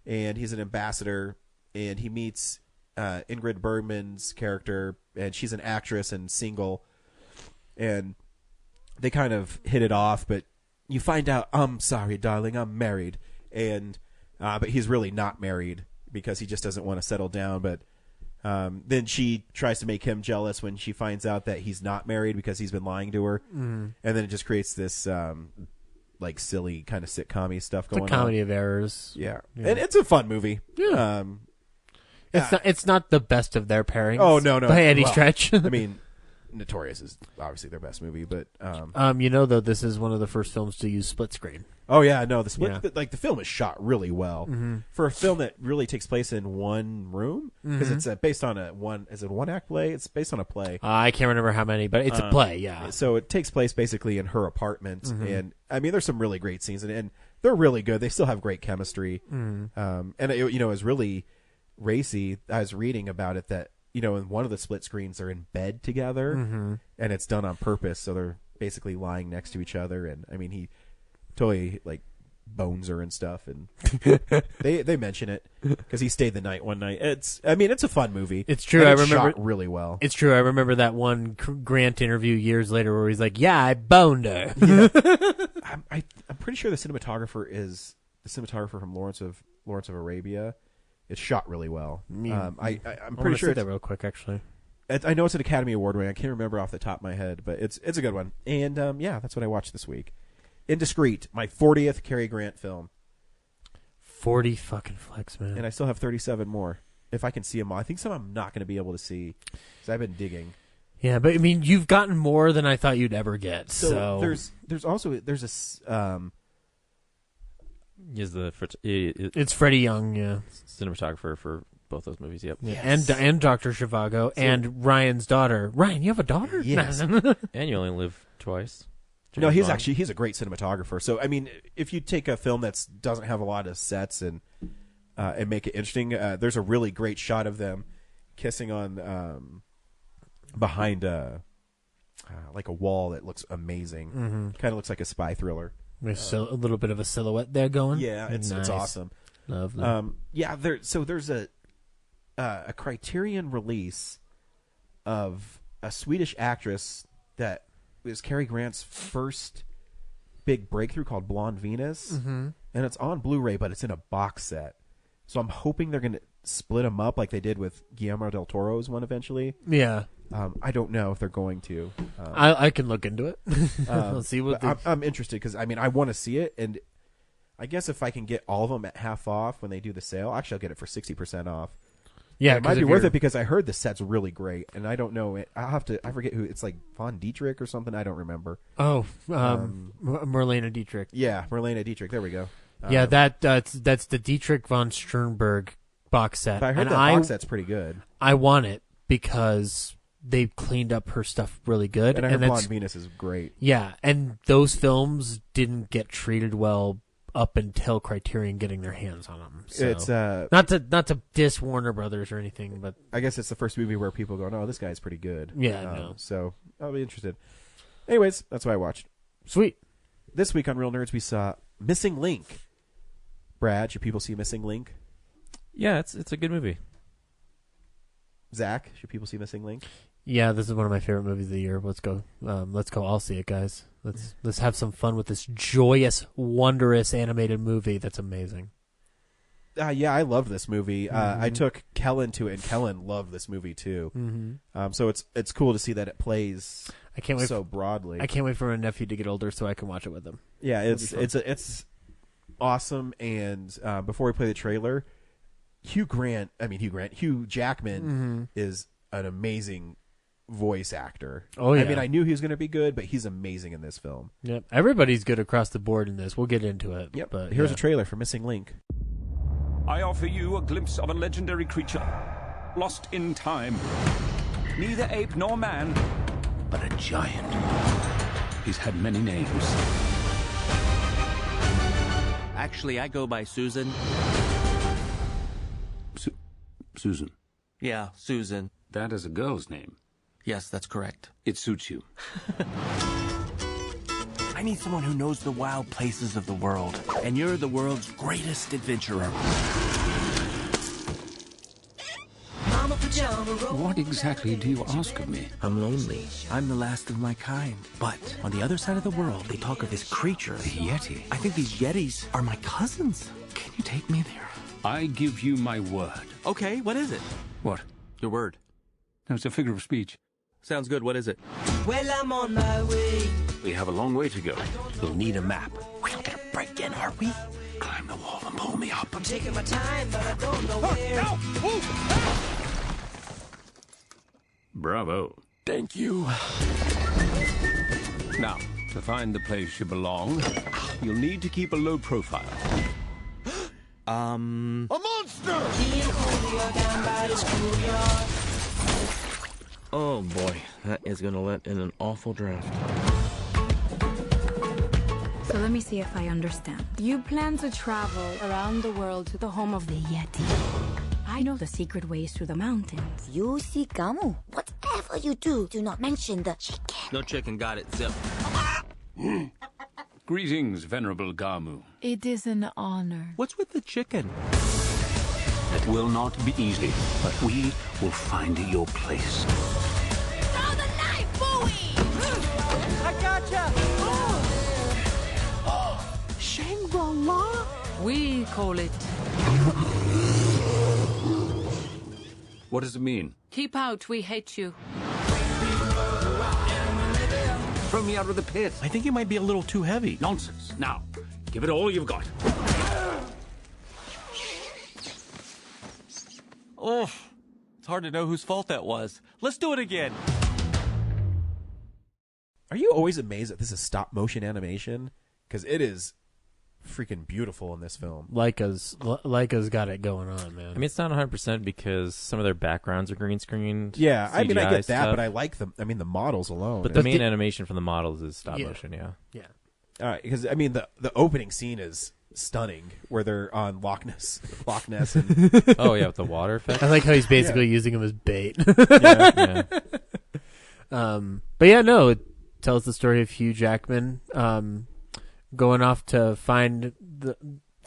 and he's an ambassador, and he meets Ingrid Bergman's character, and she's an actress and single, and they kind of hit it off, but you find out, I'm sorry, darling, I'm married. And but he's really not married because he just doesn't want to settle down. But then she tries to make him jealous when she finds out that he's not married because he's been lying to her. And then it just creates this like silly kind of sitcom-y stuff going on. It's a comedy of errors. Yeah. And it's a fun movie. Yeah. It's not the best of their pairings. Oh, no. By any stretch. I mean, Notorious is obviously their best movie, but though this is one of the first films to use split screen. Oh yeah, no, the split the film is shot really well for a film that really takes place in one room because it's based on one act play. It's based on a play. I can't remember how many, but it's a play. Yeah, so it takes place basically in her apartment, and I mean, there's some really great scenes, and they're really good. They still have great chemistry, and it was really racy. I was reading about it that. In one of the split screens, they're in bed together, and it's done on purpose. So they're basically lying next to each other. And I mean, he totally like bones her and stuff. And they mention it because he stayed the night one night. It's a fun movie. It's true. I remember shot really well. It's true. I remember that one Grant interview years later where he's like, "Yeah, I boned her." Yeah. I'm pretty sure the cinematographer from Lawrence of Arabia. It's shot really well. I'm pretty sure that real quick. Actually, I know it's an Academy Award winner. I can't remember off the top of my head, but it's a good one. And that's what I watched this week. Indiscreet, my 40th Cary Grant film. 40 fucking flicks, man. And I still have 37 more. If I can see them all. I think some I'm not going to be able to see because I've been digging. Yeah, but I mean, you've gotten more than I thought you'd ever get. So there's also a it's Freddie Young, yeah, cinematographer for both those movies. Yep. Yeah. And Dr. Zhivago and Ryan's daughter. Ryan, you have a daughter? Yes. And you only live twice. No, he's a great cinematographer. So I mean, if you take a film that doesn't have a lot of sets and make it interesting, there's a really great shot of them kissing on behind like a wall that looks amazing. Mm-hmm. Kind of looks like a spy thriller. There's a little bit of a silhouette there going. Yeah, it's awesome. Lovely. There's a Criterion release of a Swedish actress that was Cary Grant's first big breakthrough called Blonde Venus, and it's on Blu-ray, but it's in a box set. So I'm hoping they're going to split them up like they did with Guillermo del Toro's one eventually. Yeah. I don't know if they're going to. I can look into it. Let's see what I'm interested because I mean I want to see it, and I guess if I can get all of them at half off when they do the sale, actually I'll get it for 60% off. Yeah, it might be worth it because I heard the set's really great, and I don't know. I forget who it's like. Von Dietrich or something. I don't remember. Oh, Marlene Dietrich. Yeah, Marlene Dietrich. There we go. Yeah, that's the Dietrich von Sternberg box set. But I heard that box set's pretty good. I want it because they cleaned up her stuff really good. And I heard Blonde Venus is great. Yeah, and those films didn't get treated well up until Criterion getting their hands on them. So, it's not to diss Warner Brothers or anything, but I guess it's the first movie where people go, "No, this guy's pretty good." Yeah, no. So I'll be interested. Anyways, that's what I watched. Sweet. This week on Real Nerds, we saw Missing Link. Brad, should people see Missing Link? Yeah, it's a good movie. Zach, should people see Missing Link? Yeah, this is one of my favorite movies of the year. Let's go. Let's go. I'll see it, guys. Let's have some fun with this joyous, wondrous animated movie that's amazing. Yeah, I love this movie. I took Kellen to it, and Kellen loved this movie too. Mm-hmm. So it's cool to see that it plays. I can't wait so broadly. I can't wait for my nephew to get older so I can watch it with him. Yeah, it's awesome. And before we play the trailer, Hugh Jackman is an amazing voice actor. Oh yeah. I mean, I knew he was going to be good, but he's amazing in this film. Yep. Everybody's good across the board in this. We'll get into it. Yep. But here's a trailer for Missing Link. I offer you a glimpse of a legendary creature, lost in time. Neither ape nor man, but a giant. He's had many names. Actually, I go by Susan. Susan? Yeah, Susan. That is a girl's name. Yes, that's correct. It suits you. I need someone who knows the wild places of the world, and you're the world's greatest adventurer. What exactly do you ask of me? I'm lonely. I'm the last of my kind. But on the other side of the world, they talk of this creature. The Yeti. I think these Yetis are my cousins. Can you take me there? I give you my word. Okay, what is it? What? Your word. No, it's a figure of speech. Sounds good. What is it? Well, I'm on my way. We have a long way to go. We'll need a map. We're not gonna break in, are we? Climb the wall and pull me up. I'm taking my time, but I don't know where. Bravo. Thank you. Now, to find the place you belong, you'll need to keep a low profile. A monster! Oh boy, that is gonna let in an awful draft. So let me see if I understand. You plan to travel around the world to the home of the Yeti. I know the secret ways through the mountains. You see, Gamu, whatever you do not mention the chicken. No chicken, got it. Zip. Greetings, Venerable Gamu. It is an honor. What's with the chicken? It will not be easy, but we will find your place. Throw the knife, Bowie! I gotcha! Shangri-La? We call it. What does it mean? Keep out, we hate you. Throw me out of the pit. I think you might be a little too heavy. Nonsense. Now, give it all you've got. Oh, it's hard to know whose fault that was. Let's do it again. Are you always amazed that this is stop motion animation? Because it is freaking beautiful in this film. Leica's got it going on, man. I mean, it's not 100% because some of their backgrounds are green screened. Yeah, I mean, I CGI get that, stuff. but I like them. I mean, the models alone. But the main animation from the models is stop Yeah. motion, yeah. Yeah. All right, because I mean, the opening scene is stunning, where they're on Loch Ness, and Oh, yeah, with the water effect. I like how he's basically using him as bait. Yeah. But yeah, no, it tells the story of Hugh Jackman going off to find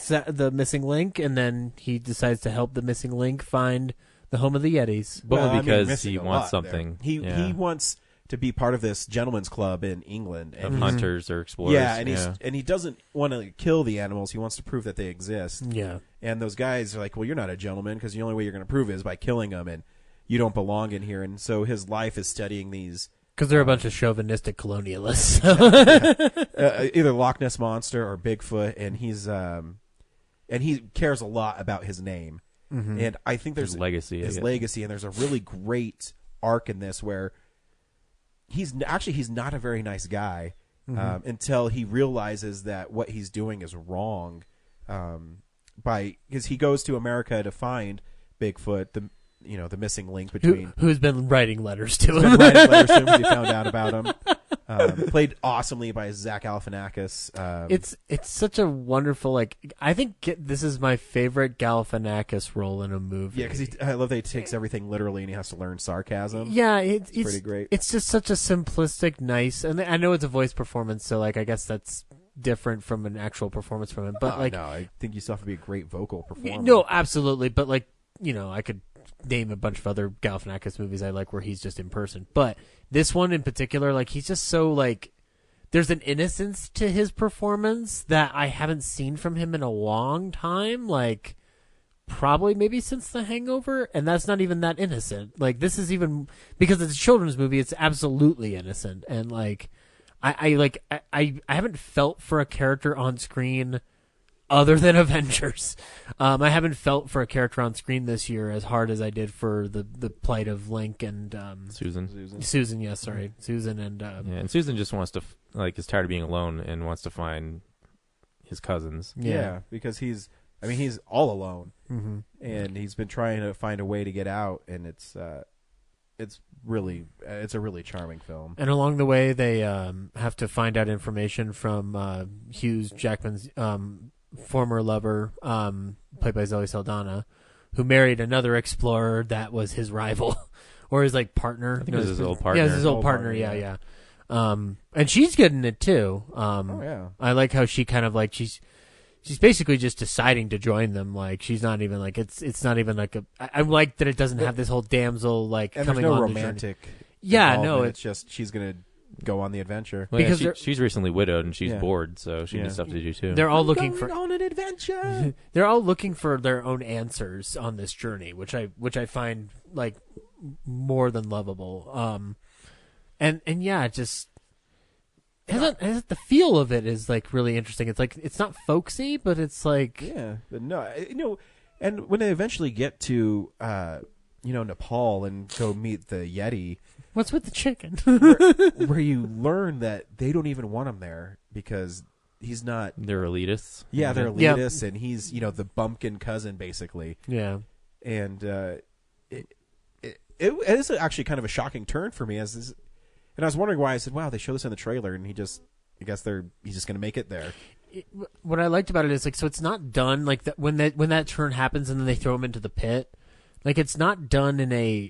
the missing link, and then he decides to help the missing link find the home of the Yetis. But only because missing he a wants lot there. something. He wants to be part of this gentleman's club in England Of hunters or explorers. Yeah, and yeah. he doesn't want to kill the animals. He wants to prove that they exist. Yeah. And those guys are like, well, you're not a gentleman because the only way you're going to prove it is by killing them, and you don't belong in here. And so his life is studying these. Because they're a bunch of chauvinistic colonialists. Either Loch Ness Monster or Bigfoot, and he cares a lot about his name. Mhm. And I think there's His legacy, I his guess. legacy, and there's a really great arc in this where he's not a very nice guy until he realizes that what he's doing is wrong. Because he goes to America to find Bigfoot, the missing link between who's been writing letters to He's him. been writing letters to him 'cause he found out about him. Played awesomely by Zach Galifianakis. It's such a wonderful, I think this is my favorite Galifianakis role in a movie. Yeah, because I love that he takes everything literally and he has to learn sarcasm. Yeah, it's pretty great. It's just such a simplistic, nice, and I know it's a voice performance, so I guess that's different from an actual performance from him. But no, I think you still have to be a great vocal performer. no, absolutely. But I could name a bunch of other Galifianakis movies I like where he's just in person. But this one in particular, he's just so there's an innocence to his performance that I haven't seen from him in a long time. Probably maybe since The Hangover, and that's not even that innocent. This is even because it's a children's movie. It's absolutely innocent, and I haven't felt for a character on screen other than Avengers. I haven't felt for a character on screen this year as hard as I did for the plight of Link and Susan. Susan, yes, sorry, Susan and and Susan just wants to is tired of being alone and wants to find his cousins. Yeah, because he's all alone, Mhm. and he's been trying to find a way to get out, and it's a really charming film. And along the way, they have to find out information from Hugh Jackman's former lover, played by Zoe Saldana, who married another explorer that was his rival, or his partner. I think it was his old partner. Yeah, it was his old partner. Yeah. And she's getting it too. Yeah. I like how she kind of she's basically just deciding to join them. She's not even it's not even I like that it doesn't have this whole damsel And coming there's no on romantic. the journey. Yeah, no, involvement. It's just she's gonna go on the adventure Well, Because she's recently widowed and she's Yeah. bored, so she needs stuff to do too. They're all looking for on an adventure. they're all looking for their own answers on this journey, which I find more than lovable. And yeah, it just the feel of it is really interesting. It's it's not folksy, but it's yeah, but no, and when they eventually get to Nepal and go meet the Yeti, what's with the chicken? where you learn that they don't even want him there because he's not. They're elitists. Yeah, they're Yeah. elitists, and he's the bumpkin cousin basically. Yeah, and it is actually kind of a shocking turn for me and I was wondering why. I said, wow, they show this in the trailer, and I guess he's just going to make it there. what I liked about it is so it's not done when that turn happens and then they throw him into the pit. It's not done in a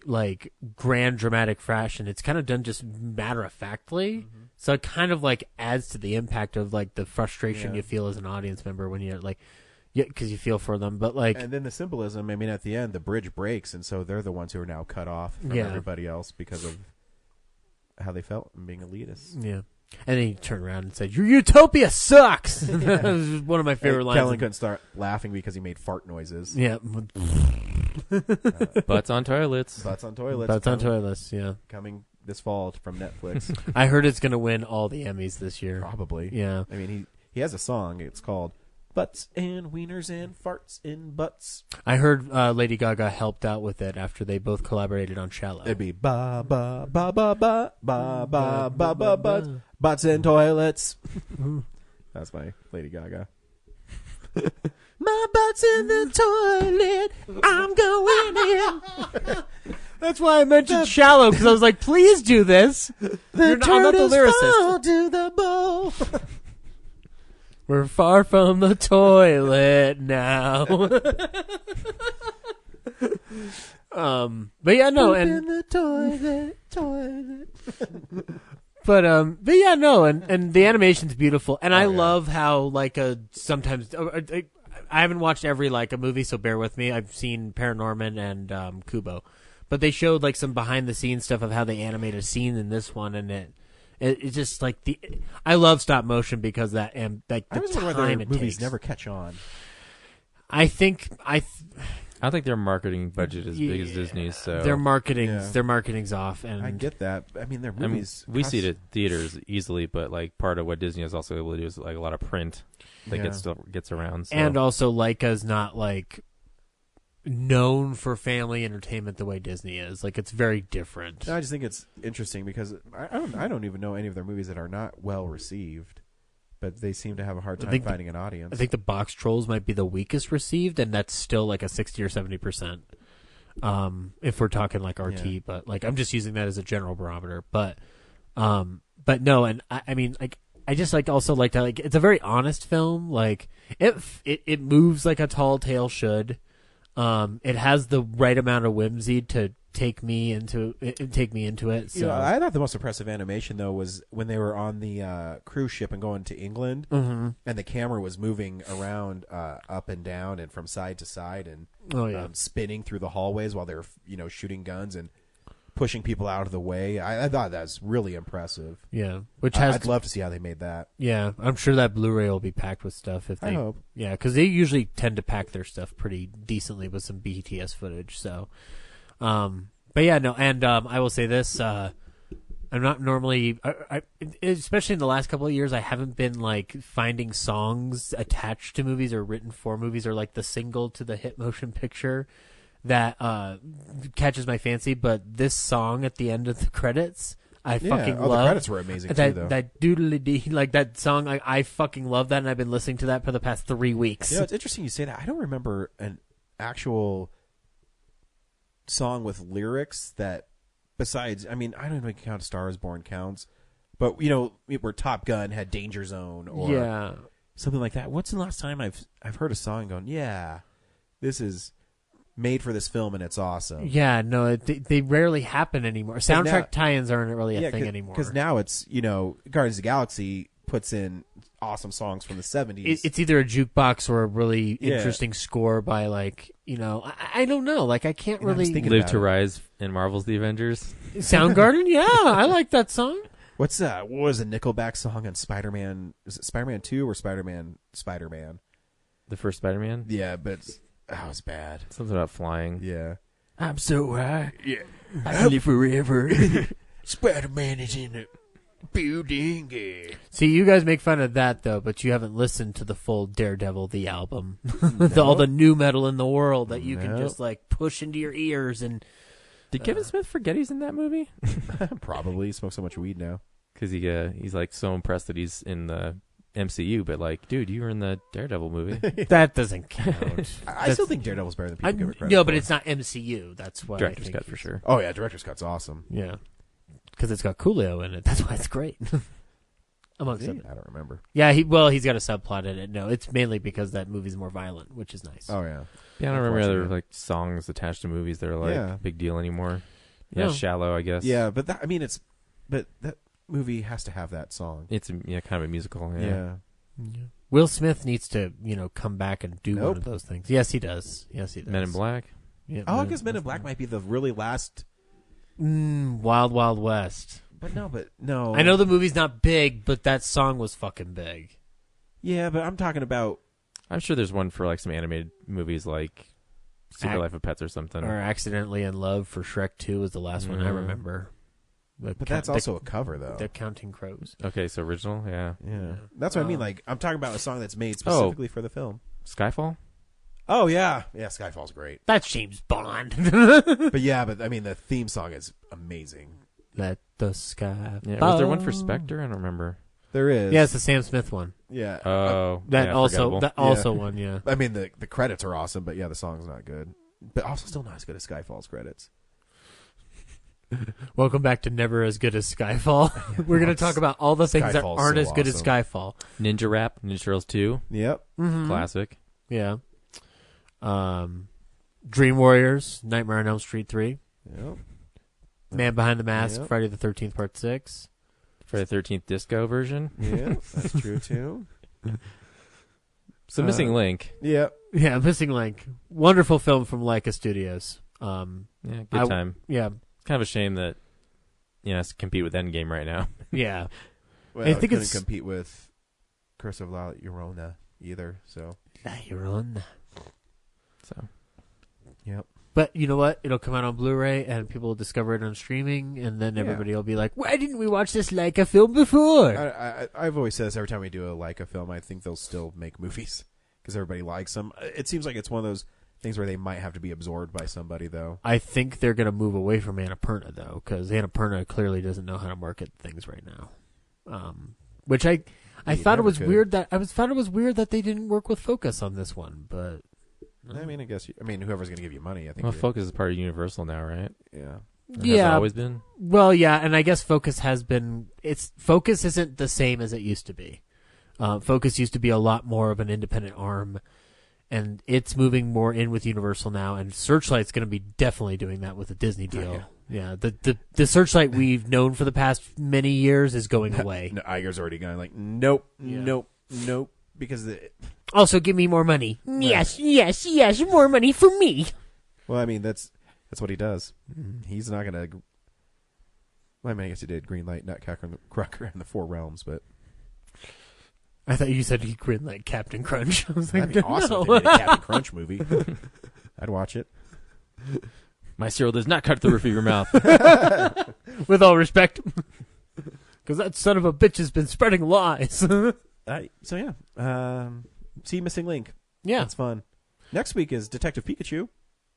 grand dramatic fashion. It's kind of done just matter of factly. Mm-hmm. So it kind of adds to the impact of the frustration Yeah. you feel as an audience member when you're because you feel for them. But and then the symbolism. I mean, at the end, the bridge breaks, and so they're the ones who are now cut off from Yeah. everybody else because of how they felt and being elitists. yeah. And then he turned around and said, "Your utopia sucks." That was one of my favorite lines. Kellen couldn't start laughing because he made fart noises. Yeah. Butts on toilets. Butts on toilets. Butts on coming- toilets. Yeah. Coming this fall from Netflix. I heard it's going to win all the Emmys this year. Probably. Yeah. I mean, he has a song. It's called Butts and Wieners and Farts in Butts. I heard Lady Gaga helped out with it after they both collaborated on Shallow. It'd be ba ba ba ba ba ba ba ba ba ba butts and toilets. That's my Lady Gaga. My butt's in the toilet. I'm going in. That's why I mentioned Shallow, because I was like, please do this. I'm not the lyricist. Fall to the bowl. We're far from the toilet now. But yeah, no, and in the toilet. But yeah, no, and the animation's beautiful, and I love how like sometimes I haven't watched every like a movie, so bear with me. I've seen Paranorman and Kubo, but they showed like some behind the scenes stuff of how they animate a scene in this one, and it's just like I love stop motion because that and like the time it movies takes. never catch on. I think I don't think their marketing budget is as big as Disney's. So their marketing's off, and I get that. I mean, their movies. We see it at theaters easily, but like part of what Disney is also able to do is like a lot of print that gets around. So. And also, Leica's not like known for family entertainment the way Disney is. Like, it's very different. I just think it's interesting because I don't even know any of their movies that are not well received, but they seem to have a hard time finding an audience. I think the Box Trolls might be the weakest received, and that's still like a 60 or 70%. If we're talking like RT, but like I'm just using that as a general barometer. But no, and I mean like I just like also like that, like it's a very honest film. Like it moves like a tall tale should. It has the right amount of whimsy to take me into it. So you know, I thought the most impressive animation though was when they were on the cruise ship and going to England, and the camera was moving around up and down and from side to side and spinning through the hallways while they were shooting guns and pushing people out of the way. I thought that was really impressive. Yeah, I'd love to see how they made that. Yeah, I'm sure that Blu-ray will be packed with stuff. I hope. Yeah, because they usually tend to pack their stuff pretty decently with some BTS footage. So, but yeah, no, and I will say this: I'm not normally, especially in the last couple of years, I haven't been like finding songs attached to movies or written for movies or like the single to the hit motion picture that catches my fancy. But this song at the end of the credits, I fucking love. The credits were amazing too, though. That doodly-dee, like that song, I fucking love that, and I've been listening to that for the past 3 weeks. Yeah, it's interesting you say that. I don't remember an actual song with lyrics that, besides, I mean, I don't even count Star Is Born counts, but where Top Gun had Danger Zone or something like that. What's the last time I've heard a song going, yeah, this is made for this film and it's awesome. Yeah, no, they rarely happen anymore. Soundtrack tie-ins aren't really a thing anymore. Because now it's, Guardians of the Galaxy puts in awesome songs from the 70s. It's either a jukebox or a really interesting score by like, I don't know. Like I can't really Live to Rise in Marvel's The Avengers. Soundgarden? Yeah, I like that song. What was a Nickelback song on Spider-Man? Is it Spider-Man 2 or Spider-Man? The first Spider-Man? Yeah, but that was bad. Something about flying. Yeah. I'm so high. Yeah. I can live forever. Spider-Man is in the building. See, you guys make fun of that though, but you haven't listened to the full Daredevil the album, all the new metal in the world that you can just like push into your ears. And did Kevin Smith forget he's in that movie? Probably. He smokes so much weed now because he's like so impressed that he's in the MCU, but like, dude, you were in the Daredevil movie. That doesn't count. I still think Daredevil's better than people give it credit. No, but it's not MCU. That's why Director's Cut for sure. Oh yeah, Director's Cut's awesome. Yeah, because it's got Coolio in it. That's why it's great. Amongst I don't remember. Yeah, he's got a subplot in it. No, it's mainly because that movie's more violent, which is nice. Oh yeah. Yeah, I don't remember other like songs attached to movies that are like a big deal anymore. Yeah, No. Shallow, I guess. Yeah, but that movie has to have that song. It's kind of a musical. Yeah. Will Smith needs to, come back and do one of those things. Yes, he does. Men in Black. Yeah, I guess Men in Black might be the really last. Wild Wild West. But no. I know the movie's not big, but that song was fucking big. Yeah, but I'm talking about. I'm sure there's one for like some animated movies like Secret Life of Pets or something. Or Accidentally in Love for Shrek 2 was the last one I remember. But that's also a cover, though. They're Counting Crows. Okay, so original, yeah. That's what I mean. Like, I'm talking about a song that's made specifically for the film. Skyfall? Oh, yeah. Yeah, Skyfall's great. That's James Bond. But I mean, the theme song is amazing. Let the sky Yeah, fall. was there one for Spectre? I don't remember. There is. Yeah, it's the Sam Smith one. Yeah. Oh, that yeah, also forgettable. one. Yeah. I mean, the credits are awesome, but yeah, the song's not good. But also still not as good as Skyfall's credits. Welcome back to Never As Good as Skyfall. We're going to talk about all the things that Skyfall's aren't so as good as awesome. Skyfall. Ninja Rap, Ninja Turtles 2. Yep. Classic. Yeah. Dream Warriors, Nightmare on Elm Street 3. Yep. Man Behind the Mask, Yep. Friday the 13th, Part 6. Friday the 13th disco version. Yeah, that's true, too. So Missing Link. Yep. Yeah, Missing Link. Wonderful film from Leica Studios. Yeah, good time. Yeah. Kind of a shame that, has to compete with Endgame right now. Yeah. Well, I think couldn't it's compete with Curse of La Llorona either, so. La Llorona. So. Yep. But you know what? It'll come out on Blu-ray, and people will discover it on streaming, and then everybody will be like, "Why didn't we watch this Leica film before?" I've always said this every time we do a Leica film. I think they'll still make movies because everybody likes them. It seems like it's one of those things where they might have to be absorbed by somebody, though. I think they're going to move away from Annapurna, though, because Annapurna clearly doesn't know how to market things right now. Which I thought it was weird that they didn't work with Focus on this one, but. I mean, whoever's going to give you money, I think. Well, Focus is part of Universal now, right? Yeah. Has it always been? Well, yeah, and I guess Focus has been. Focus isn't the same as it used to be. Focus used to be a lot more of an independent arm, and it's moving more in with Universal now. And Searchlight's going to be definitely doing that with the Disney deal. Yeah, the Searchlight we've known for the past many years is going away. No, Iger's already gone like, nope, because also give me more money. Yes, more money for me. Well, I mean that's what he does. He's not gonna. Well, I mean, I guess he did Greenlight, Nutcracker, and the Four Realms, but I thought you said he Greenlight Captain Crunch. I was like, that'd be awesome if they did a Captain Crunch movie. I'd watch it. My cereal does not cut the roof of your mouth. With all respect, because that son of a bitch has been spreading lies. See Missing Link. Yeah. That's fun. Next week is Detective Pikachu.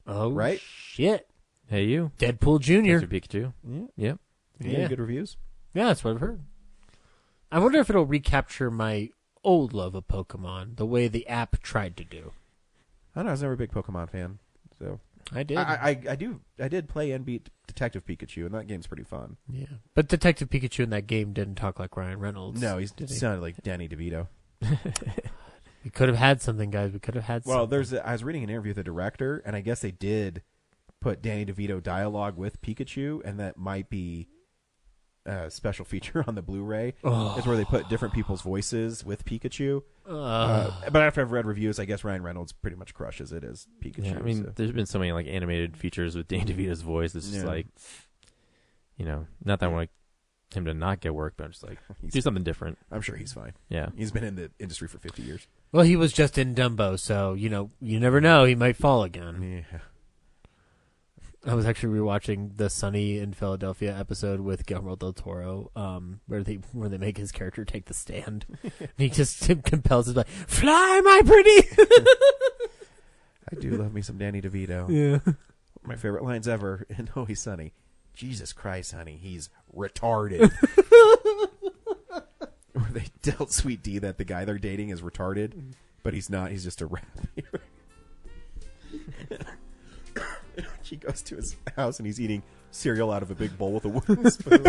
Oh, right? Shit. Hey, you. Deadpool Jr. Detective Pikachu. Yeah. Yep. Yeah. Good reviews. Yeah, that's what I've heard. I wonder if it'll recapture my old love of Pokemon the way the app tried to do. I don't know. I was never a big Pokemon fan, so I did. I did play and beat Detective Pikachu, and that game's pretty fun. Yeah, but Detective Pikachu in that game didn't talk like Ryan Reynolds. No, he sounded like Danny DeVito. We could have had something, guys. We could have had something. Well, I was reading an interview with the director, and I guess they did put Danny DeVito dialogue with Pikachu, and that might be a special feature on the Blu-ray. It's where they put different people's voices with Pikachu. But after I've read reviews, I guess Ryan Reynolds pretty much crushes it as Pikachu. Yeah, I mean, there's been so many like animated features with Danny DeVito's voice. It's just like, not that I want him to not get work, but I'm just like, do something different. I'm sure he's fine. Yeah. He's been in the industry for 50 years. Well, he was just in Dumbo, so, you never know. He might fall again. Yeah. I was actually rewatching the Sunny in Philadelphia episode with Guillermo del Toro, where they make his character take the stand. And he just compels his like, "Fly, my pretty." I do love me some Danny DeVito. Yeah. One of my favorite lines ever in Always Sunny. Jesus Christ, honey, he's retarded. Where they tell Sweet D that the guy they're dating is retarded, but he's not. He's just a rap. She goes to his house and he's eating cereal out of a big bowl with a wooden spoon.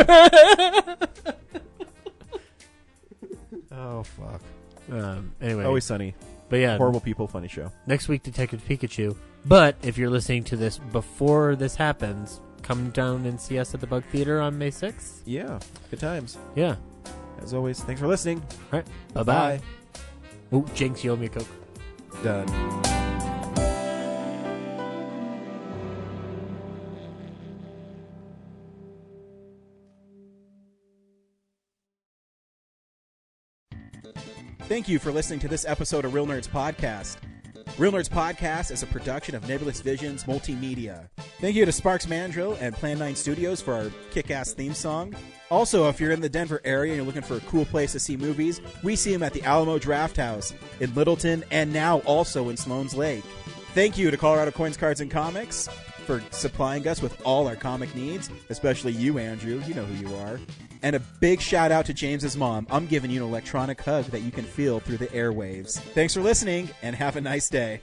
Oh, fuck. Anyway. Always Sunny. But yeah. Horrible people, funny show. Next week, Detective Pikachu. But if you're listening to this before this happens, come down and see us at the Bug Theater on May 6th. Yeah. Good times. Yeah. As always, thanks for listening. All right. Bye-bye. Oh, Jinx, you owe me a Coke. Done. Thank you for listening to this episode of Real Nerds Podcast. Real Nerds Podcast is a production of Nebulous Visions Multimedia. Thank you to Sparks Mandrill and Plan 9 Studios for our kick-ass theme song. Also, if you're in the Denver area and you're looking for a cool place to see movies, we see them at the Alamo Draft House in Littleton and now also in Sloan's Lake. Thank you to Colorado Coins, Cards, and Comics for supplying us with all our comic needs, especially you, Andrew. You know who you are. And a big shout out to James's mom. I'm giving you an electronic hug that you can feel through the airwaves. Thanks for listening, and have a nice day.